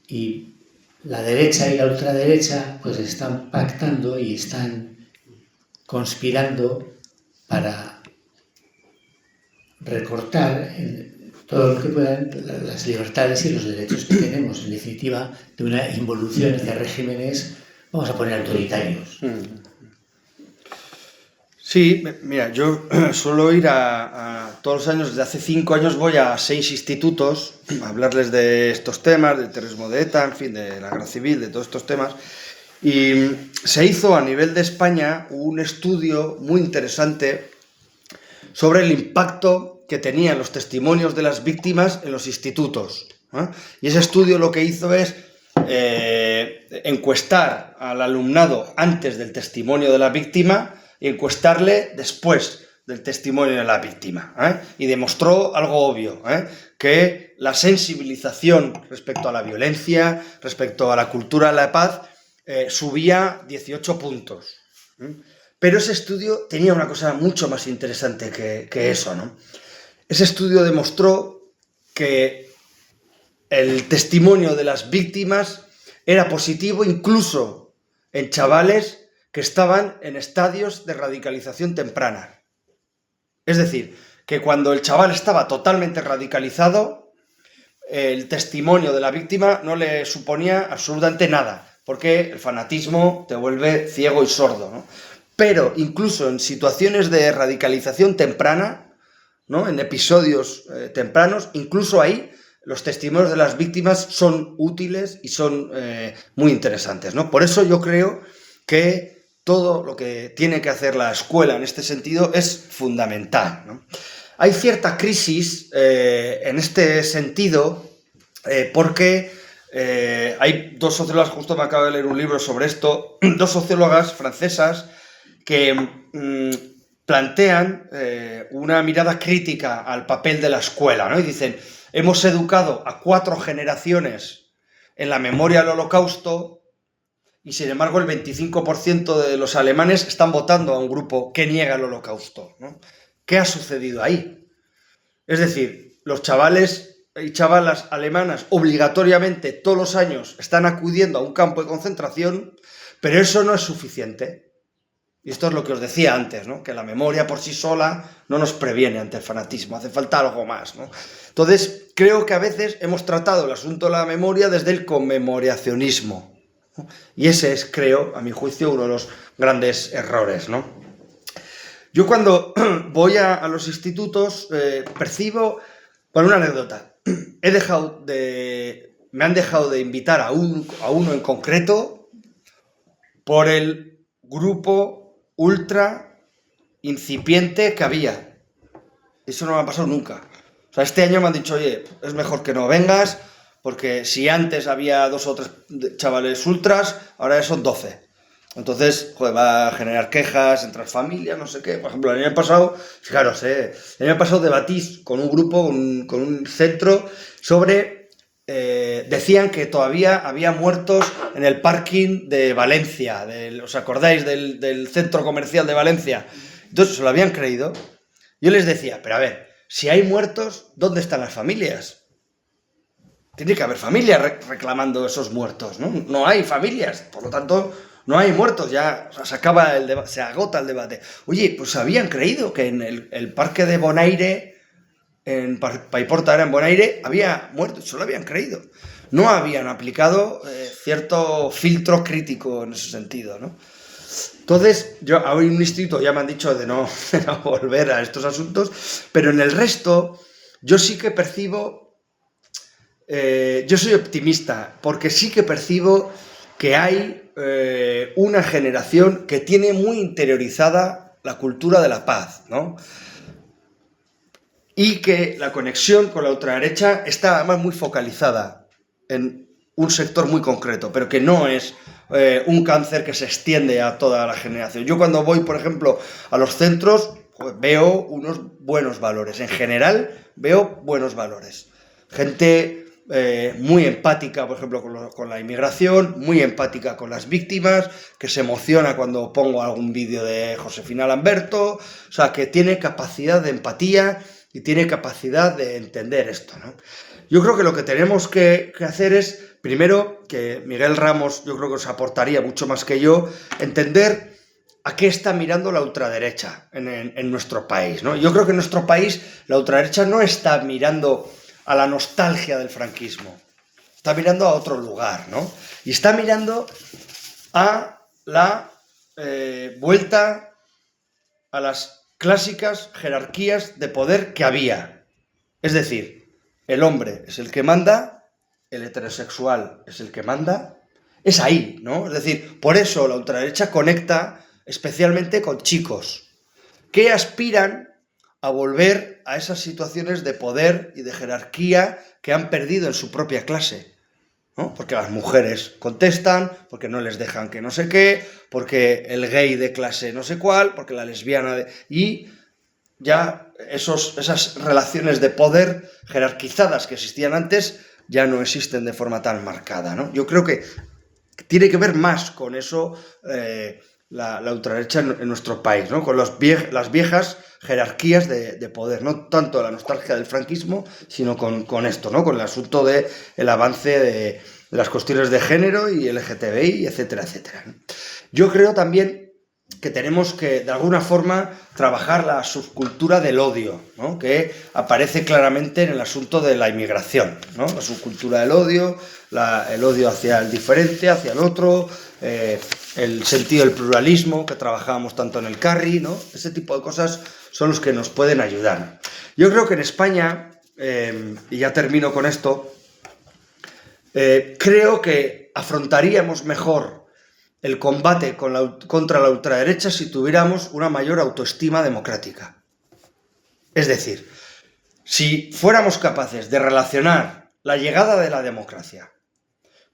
y la derecha y la ultraderecha pues están pactando y están conspirando para recortar todo lo que puedan las libertades y los derechos que tenemos, en definitiva, de una involución hacia regímenes, vamos a poner, autoritarios. Sí, mira, yo suelo ir a todos los años, desde hace 5 años voy a 6 institutos a hablarles de estos temas, del terrorismo de ETA, en fin, de la guerra civil, de todos estos temas. Y se hizo a nivel de España un estudio muy interesante sobre el impacto que tenían los testimonios de las víctimas en los institutos. Y ese estudio lo que hizo es encuestar al alumnado antes del testimonio de la víctima y encuestarle después del testimonio de la víctima. Y demostró algo obvio, que la sensibilización respecto a la violencia, respecto a la cultura de la paz, subía 18 puntos. Pero ese estudio tenía una cosa mucho más interesante que eso, ¿no? Ese estudio demostró que el testimonio de las víctimas era positivo incluso en chavales que estaban en estadios de radicalización temprana. Es decir, que cuando el chaval estaba totalmente radicalizado, el testimonio de la víctima no le suponía absolutamente nada, porque el fanatismo te vuelve ciego y sordo, ¿no? Pero incluso en situaciones de radicalización temprana, ¿no? En episodios tempranos, incluso ahí los testimonios de las víctimas son útiles y son muy interesantes, ¿no? Por eso yo creo que todo lo que tiene que hacer la escuela en este sentido es fundamental, ¿no? Hay cierta crisis en este sentido porque hay 2 sociólogas, justo me acabo de leer un libro sobre esto, 2 sociólogas francesas que plantean una mirada crítica al papel de la escuela, ¿no? Y dicen, hemos educado a 4 generaciones en la memoria del Holocausto y sin embargo el 25% de los alemanes están votando a un grupo que niega el Holocausto, ¿no? ¿Qué ha sucedido ahí? Es decir, los chavales y chavalas alemanas obligatoriamente todos los años están acudiendo a un campo de concentración, pero eso no es suficiente. Y esto es lo que os decía antes, ¿no? Que la memoria por sí sola no nos previene ante el fanatismo, hace falta algo más, ¿no? Entonces, creo que a veces hemos tratado el asunto de la memoria desde el conmemoracionismo, ¿no? Y ese es, creo, a mi juicio, uno de los grandes errores, ¿no? Yo cuando voy a los institutos percibo, bueno, una anécdota, me han dejado de invitar a uno en concreto por el grupo ultra incipiente que había. Eso no me ha pasado nunca. O sea, este año me han dicho, oye, es mejor que no vengas, porque si antes había 2 o 3 chavales ultras, ahora ya son 12. Entonces, joder, va a generar quejas entre las familias, no sé qué. Por ejemplo, el año pasado, fijaros, el año pasado debatí con un grupo, con un centro, sobre... decían que todavía había muertos en el parking de Valencia, ¿os acordáis del centro comercial de Valencia? Entonces se lo habían creído. Yo les decía, pero a ver, si hay muertos, ¿dónde están las familias? tiene que haber familias reclamando esos muertos, ¿no? No hay familias, por lo tanto, no hay muertos, ya se acaba el debate, se agota el debate. Oye, pues habían creído que en el parque de Bonaire, en Paiporta era en Bonaire, había muertos, solo habían creído. No habían aplicado cierto filtro crítico en ese sentido, ¿no? Entonces, hay un instituto, ya me han dicho de no volver a estos asuntos, pero en el resto, yo sí que percibo, yo soy optimista, porque sí que percibo que hay una generación que tiene muy interiorizada la cultura de la paz, ¿no? Y que la conexión con la ultraderecha está además muy focalizada en un sector muy concreto, pero que no es un cáncer que se extiende a toda la generación. Yo cuando voy, por ejemplo, a los centros, pues, veo unos buenos valores. En general, veo buenos valores. Gente muy empática, por ejemplo, con la inmigración, muy empática con las víctimas, que se emociona cuando pongo algún vídeo de Josefina Lamberto, o sea, que tiene capacidad de empatía y tiene capacidad de entender esto, ¿no? Yo creo que lo que tenemos que hacer es, primero, que Miguel Ramos, yo creo que os aportaría mucho más que yo, entender a qué está mirando la ultraderecha en nuestro país, ¿no? Yo creo que en nuestro país la ultraderecha no está mirando a la nostalgia del franquismo, está mirando a otro lugar, ¿no? Y está mirando a la vuelta a las clásicas jerarquías de poder que había. Es decir, el hombre es el que manda, el heterosexual es el que manda, es ahí, ¿no? Es decir, por eso la ultraderecha conecta especialmente con chicos que aspiran a volver a esas situaciones de poder y de jerarquía que han perdido en su propia clase, ¿no? Porque las mujeres contestan, porque no les dejan que no sé qué, porque el gay de clase no sé cuál, porque la lesbiana de... Y ya esas relaciones de poder jerarquizadas que existían antes ya no existen de forma tan marcada, ¿no? Yo creo que tiene que ver más con eso la ultraderecha en nuestro país, ¿no? Con las viejas jerarquías de poder, no tanto la nostalgia del franquismo, sino con esto, ¿no? Con el asunto del avance de las cuestiones de género y LGTBI, etcétera, etcétera, ¿no? Yo creo también que tenemos que, de alguna forma, trabajar la subcultura del odio, ¿no? Que aparece claramente en el asunto de la inmigración, ¿no? La subcultura del odio, el odio hacia el diferente, hacia el otro, el sentido del pluralismo, que trabajábamos tanto en el Carri, ¿no? Ese tipo de cosas son los que nos pueden ayudar. Yo creo que en España, y ya termino con esto, creo que afrontaríamos mejor el combate contra la ultraderecha si tuviéramos una mayor autoestima democrática. Es decir, si fuéramos capaces de relacionar la llegada de la democracia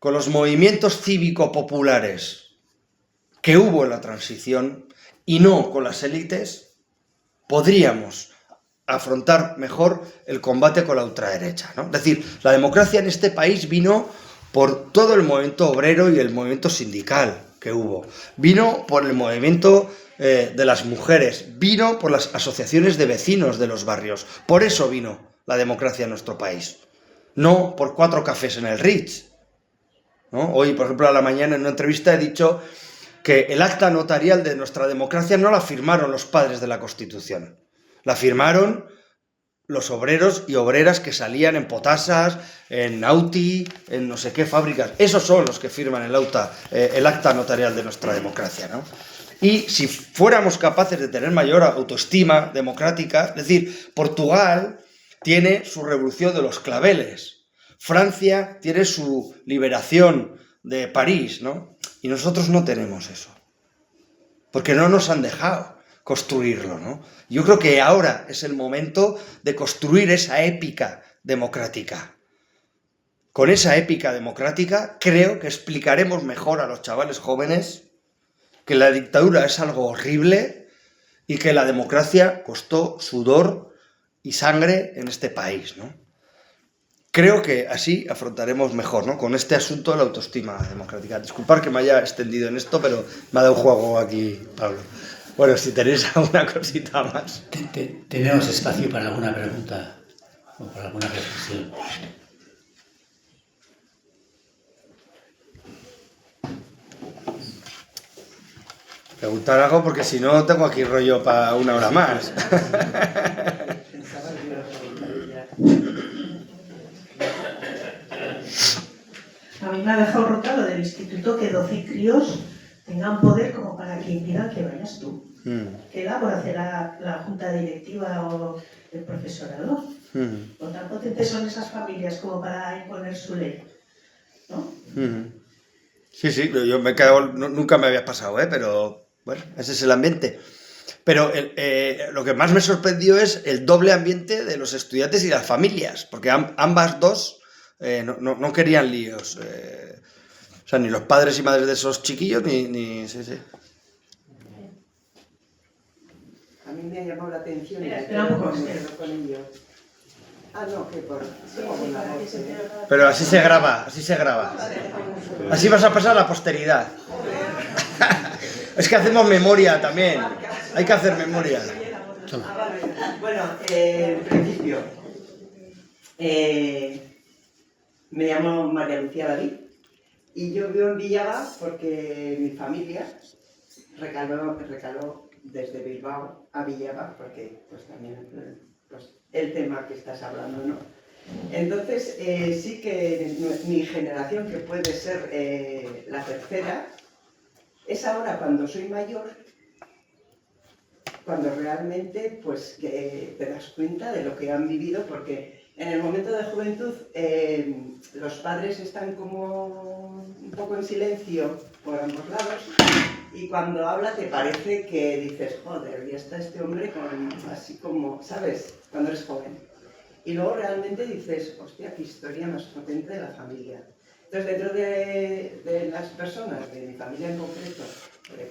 con los movimientos cívico-populares que hubo en la transición y no con las élites, podríamos afrontar mejor el combate con la ultraderecha, ¿no? Es decir, la democracia en este país vino por todo el movimiento obrero y el movimiento sindical que hubo. Vino por el movimiento de las mujeres, vino por las asociaciones de vecinos de los barrios. Por eso vino la democracia en nuestro país. No por 4 cafés en el Ritz, ¿no? Hoy, por ejemplo, a la mañana en una entrevista he dicho que el acta notarial de nuestra democracia no la firmaron los padres de la Constitución. La firmaron los obreros y obreras que salían en Potasas, en Auti, en no sé qué fábricas. Esos son los que firman el acta notarial de nuestra democracia, ¿no? Y si fuéramos capaces de tener mayor autoestima democrática, es decir, Portugal tiene su revolución de los claveles, Francia tiene su liberación de París, ¿no? Y nosotros no tenemos eso, porque no nos han dejado construirlo, ¿no? Yo creo que ahora es el momento de construir esa épica democrática. Con esa épica democrática creo que explicaremos mejor a los chavales jóvenes que la dictadura es algo horrible y que la democracia costó sudor y sangre en este país, ¿no? Creo que así afrontaremos mejor, ¿no? Con este asunto de la autoestima democrática. Disculpad que me haya extendido en esto, pero me ha dado juego aquí, Pablo. Bueno, si tenéis alguna cosita más. Tenemos espacio para alguna pregunta o para alguna reflexión. Preguntar algo porque si no tengo aquí rollo para una hora más. A mí me ha dejado rota lo del instituto, que 12 críos tengan poder como para que impidan que vayas tú. ¿Qué labor hace la junta directiva o el profesorado? ¿O tan potentes son esas familias como para imponer su ley? ¿No? Sí, sí, yo me he quedado, nunca me había pasado, pero bueno, ese es el ambiente. Pero lo que más me sorprendió es el doble ambiente de los estudiantes y las familias, porque ambas dos no querían líos. O sea, ni los padres y madres de esos chiquillos, ni sí, sí. A mí me ha llamado la atención y Mira, me espera un poco, quedo con ello. Ah, no, que por... Pero así se graba, así se graba. Así vas a pasar a la posteridad. Es que hacemos memoria también. Hay que hacer memoria. Bueno, en principio, me llamo María Lucía David y yo vivo en Villaba porque mi familia recaló desde Bilbao a Villaba porque pues también pues, el tema que estás hablando, ¿no? Entonces sí que mi generación, que puede ser la tercera, es ahora cuando soy mayor, cuando realmente pues que te das cuenta de lo que han vivido, porque en el momento de juventud los padres están como un poco en silencio por ambos lados y cuando habla te parece que dices, joder, y está este hombre así como, ¿sabes? Cuando eres joven. Y luego realmente dices, hostia, qué historia más potente de la familia. Entonces, dentro de las personas, de mi familia en concreto,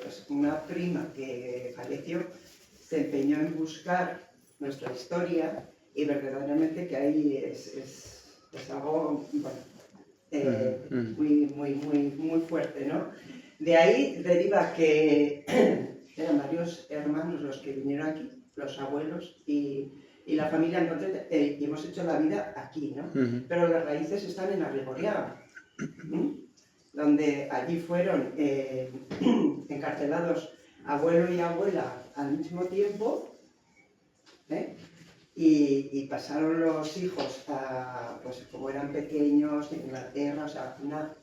pues una prima que falleció, se empeñó en buscar nuestra historia y verdaderamente que ahí es algo bueno, muy fuerte, ¿no? De ahí deriva que eran varios hermanos los que vinieron aquí, los abuelos y la familia en concreto, y hemos hecho la vida aquí, ¿no? Pero las raíces están en Arrigorriaga, donde allí fueron encarcelados abuelo y abuela al mismo tiempo, y pasaron los hijos a, pues como eran pequeños, en Inglaterra, o sea, una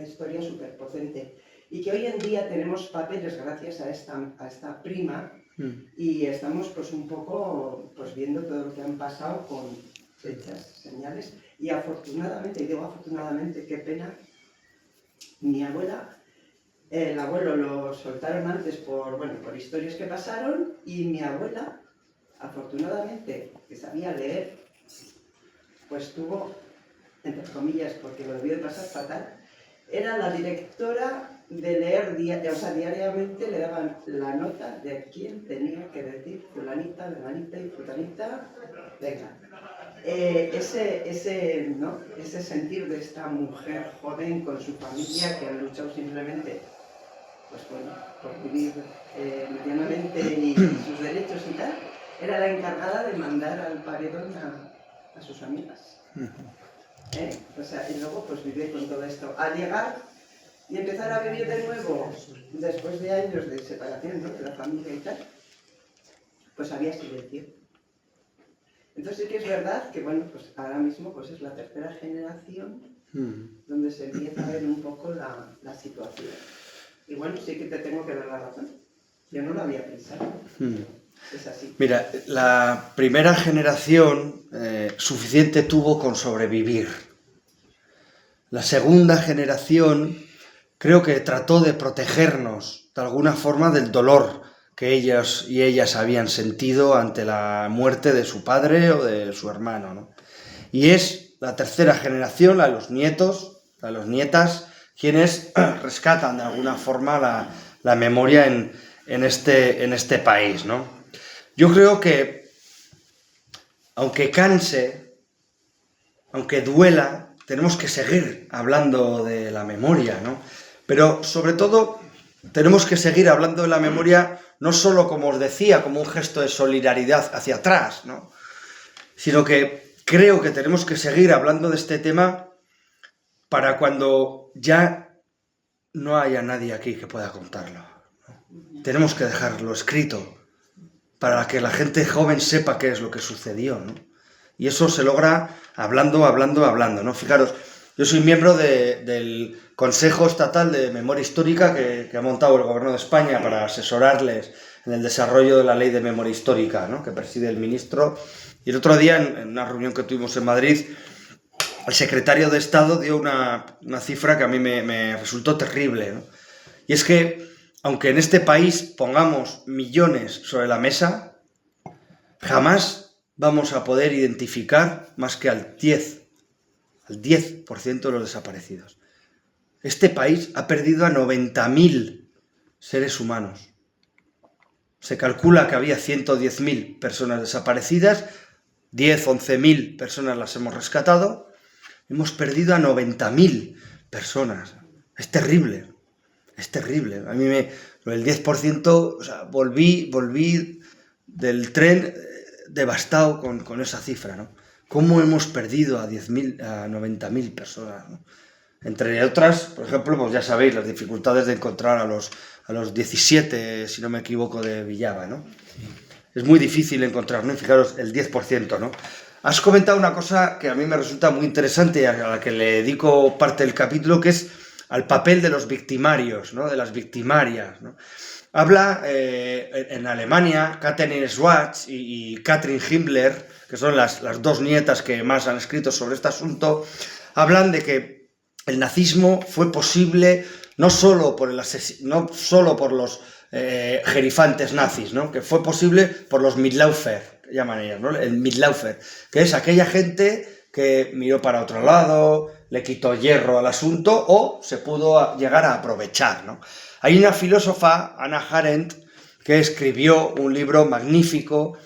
historia súper potente. Y que hoy en día tenemos papeles gracias a esta prima, y estamos pues un poco pues viendo todo lo que han pasado con fechas, señales, y afortunadamente, y digo afortunadamente, qué pena, mi abuela, el abuelo lo soltaron antes por historias que pasaron, y mi abuela, afortunadamente, que sabía leer, pues tuvo, entre comillas, porque lo debió de pasar fatal, era la directora de leer, diariamente le daban la nota de quién tenía que decir fulanita, menganita y fulanita, venga. Ese sentir de esta mujer joven con su familia que ha luchado simplemente pues bueno, por vivir medianamente y sus derechos y tal, era la encargada de mandar al paredón a sus amigas. O sea, y luego pues vivir con todo esto. Al llegar y empezar a vivir de nuevo, después de años de separación, ¿no?, de la familia y tal, pues había silencio. Entonces sí que es verdad que, bueno, pues ahora mismo pues es la tercera generación donde se empieza a ver un poco la situación. Y bueno, sí que te tengo que dar la razón. Yo no lo había pensado. Es así. Mira, la primera generación suficiente tuvo con sobrevivir. La segunda generación creo que trató de protegernos de alguna forma del dolor que ellos y ellas habían sentido ante la muerte de su padre o de su hermano, ¿no? Y es la tercera generación, la de los nietos, la de las nietas, quienes rescatan de alguna forma la memoria en este país, ¿no? Yo creo que, aunque canse, aunque duela, tenemos que seguir hablando de la memoria, ¿no? Pero, sobre todo, tenemos que seguir hablando de la memoria no solo, como os decía, como un gesto de solidaridad hacia atrás, ¿no?, sino que creo que tenemos que seguir hablando de este tema para cuando ya no haya nadie aquí que pueda contarlo, ¿no? tenemos que dejarlo escrito para que la gente joven sepa qué es lo que sucedió, ¿no? Y eso se logra hablando, ¿no? Fijaros, yo soy miembro del Consejo Estatal de Memoria Histórica que ha montado el Gobierno de España para asesorarles en el desarrollo de la Ley de Memoria Histórica, ¿no?, que preside el ministro. Y el otro día, en una reunión que tuvimos en Madrid, el secretario de Estado dio una cifra que a mí me resultó terrible, ¿no? Y es que, aunque en este país pongamos millones sobre la mesa, jamás vamos a poder identificar más que al 10% de los desaparecidos. Este país ha perdido a 90.000 seres humanos. Se calcula que había 110.000 personas desaparecidas, 11.000 personas las hemos rescatado. Hemos perdido a 90.000 personas. Es terrible, es terrible. A mí el 10%, o sea, volví del tren devastado con esa cifra, ¿no? ¿Cómo hemos perdido a 90.000 personas, ¿no? Entre otras, por ejemplo, pues ya sabéis, las dificultades de encontrar a los 17, si no me equivoco, de Villava, ¿no? Sí. Es muy difícil encontrar, ¿no? Y fijaros, el 10%, ¿no? Has comentado una cosa que a mí me resulta muy interesante y a la que le dedico parte del capítulo, que es al papel de los victimarios, ¿no?, de las victimarias, ¿no? Habla en Alemania, Katharine Schwarz y Katrin Himmler, que son las dos nietas que más han escrito sobre este asunto, hablan de que el nazismo fue posible no solo por los gerifantes nazis, ¿no?, que fue posible por los Mitläufer, que llaman ellas, ¿no?, el Mitläufer, que es aquella gente que miró para otro lado, le quitó hierro al asunto o se pudo llegar a aprovechar, ¿no? Hay una filósofa, Hannah Arendt, que escribió un libro magnífico,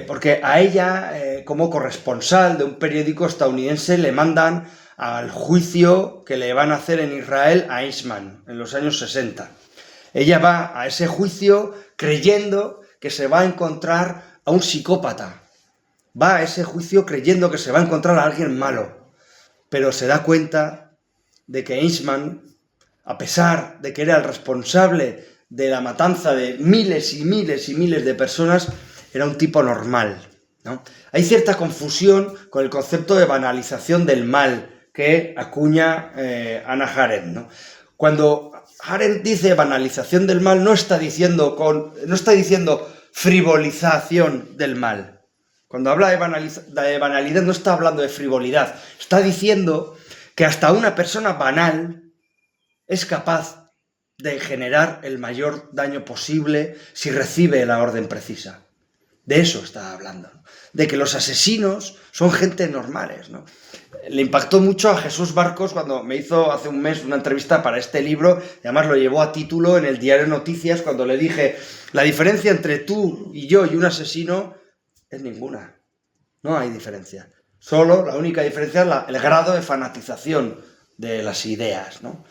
porque a ella, como corresponsal de un periódico estadounidense, le mandan al juicio que le van a hacer en Israel a Eichmann en los años 60. Ella va a ese juicio creyendo que se va a encontrar a un psicópata. Va a ese juicio creyendo que se va a encontrar a alguien malo, pero se da cuenta de que Eichmann, a pesar de que era el responsable de la matanza de miles y miles y miles de personas, era un tipo normal, ¿no? Hay cierta confusión con el concepto de banalización del mal que acuña Hannah Arendt, ¿no? Cuando Arendt dice banalización del mal, no está diciendo frivolización del mal. Cuando habla de banalidad no está hablando de frivolidad, está diciendo que hasta una persona banal es capaz de generar el mayor daño posible si recibe la orden precisa. De eso está hablando, ¿no?, de que los asesinos son gente normales, ¿no? Le impactó mucho a Jesús Barcos cuando me hizo hace un mes una entrevista para este libro, y además lo llevó a título en el diario Noticias, cuando le dije, la diferencia entre tú y yo y un asesino es ninguna, no hay diferencia. Solo la única diferencia es el grado de fanatización de las ideas, ¿no?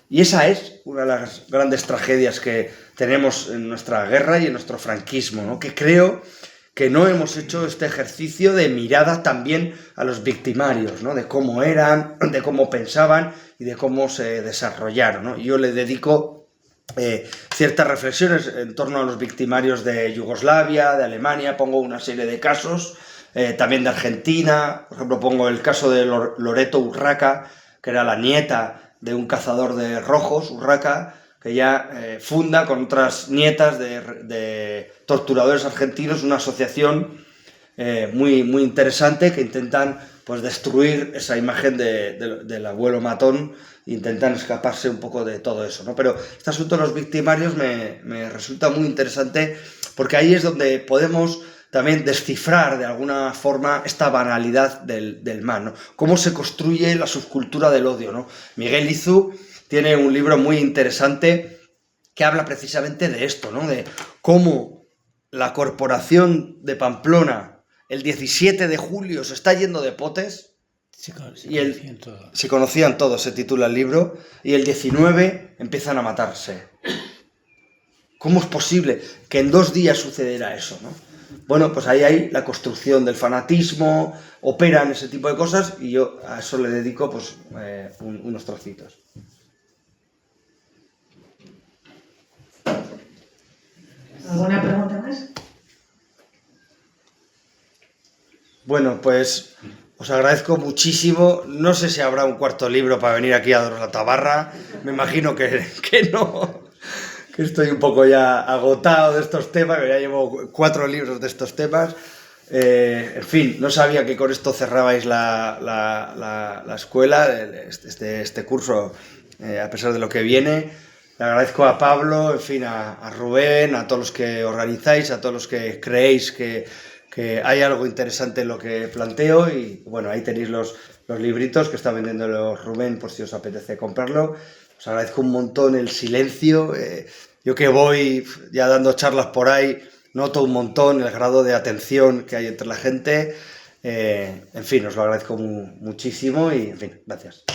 Y esa es una de las grandes tragedias que tenemos en nuestra guerra y en nuestro franquismo, ¿no?, que creo que no hemos hecho este ejercicio de mirada también a los victimarios, ¿no?, de cómo eran, de cómo pensaban y de cómo se desarrollaron, ¿no? Yo le dedico ciertas reflexiones en torno a los victimarios de Yugoslavia, de Alemania, pongo una serie de casos, también de Argentina, por ejemplo pongo el caso de Loreto Urraca, que era la nieta de un cazador de rojos, Urraca, que ella funda con otras nietas de torturadores argentinos una asociación muy, muy interesante que intentan, pues, destruir esa imagen del abuelo matón, intentan escaparse un poco de todo eso, ¿no? Pero este asunto de los victimarios me resulta muy interesante porque ahí es donde podemos también descifrar de alguna forma esta banalidad del mal, ¿no? Cómo se construye la subcultura del odio, ¿no? Miguel Izu tiene un libro muy interesante que habla precisamente de esto, ¿no?, de cómo la corporación de Pamplona el 17 de julio se está yendo de potes. Se conocían todos, se titula el libro, y el 19 empiezan a matarse. ¿Cómo es posible que en 2 días sucediera eso, ¿no? Bueno, pues ahí hay la construcción del fanatismo, operan ese tipo de cosas, y yo a eso le dedico, pues, unos trocitos. ¿Alguna pregunta más? Bueno, pues os agradezco muchísimo. No sé si habrá un cuarto libro para venir aquí a daros la tabarra. Me imagino que no. Que estoy un poco ya agotado de estos temas, que ya llevo 4 libros de estos temas. En fin, no sabía que con esto cerrabais la escuela, este curso, a pesar de lo que viene. Le agradezco a Pablo, en fin, a Rubén, a todos los que organizáis, a todos los que creéis que hay algo interesante en lo que planteo. Y bueno, ahí tenéis los libritos que está vendiendo Rubén por si os apetece comprarlo. Os agradezco un montón el silencio. Yo que voy ya dando charlas por ahí, noto un montón el grado de atención que hay entre la gente. En fin, os lo agradezco muchísimo y, en fin, gracias.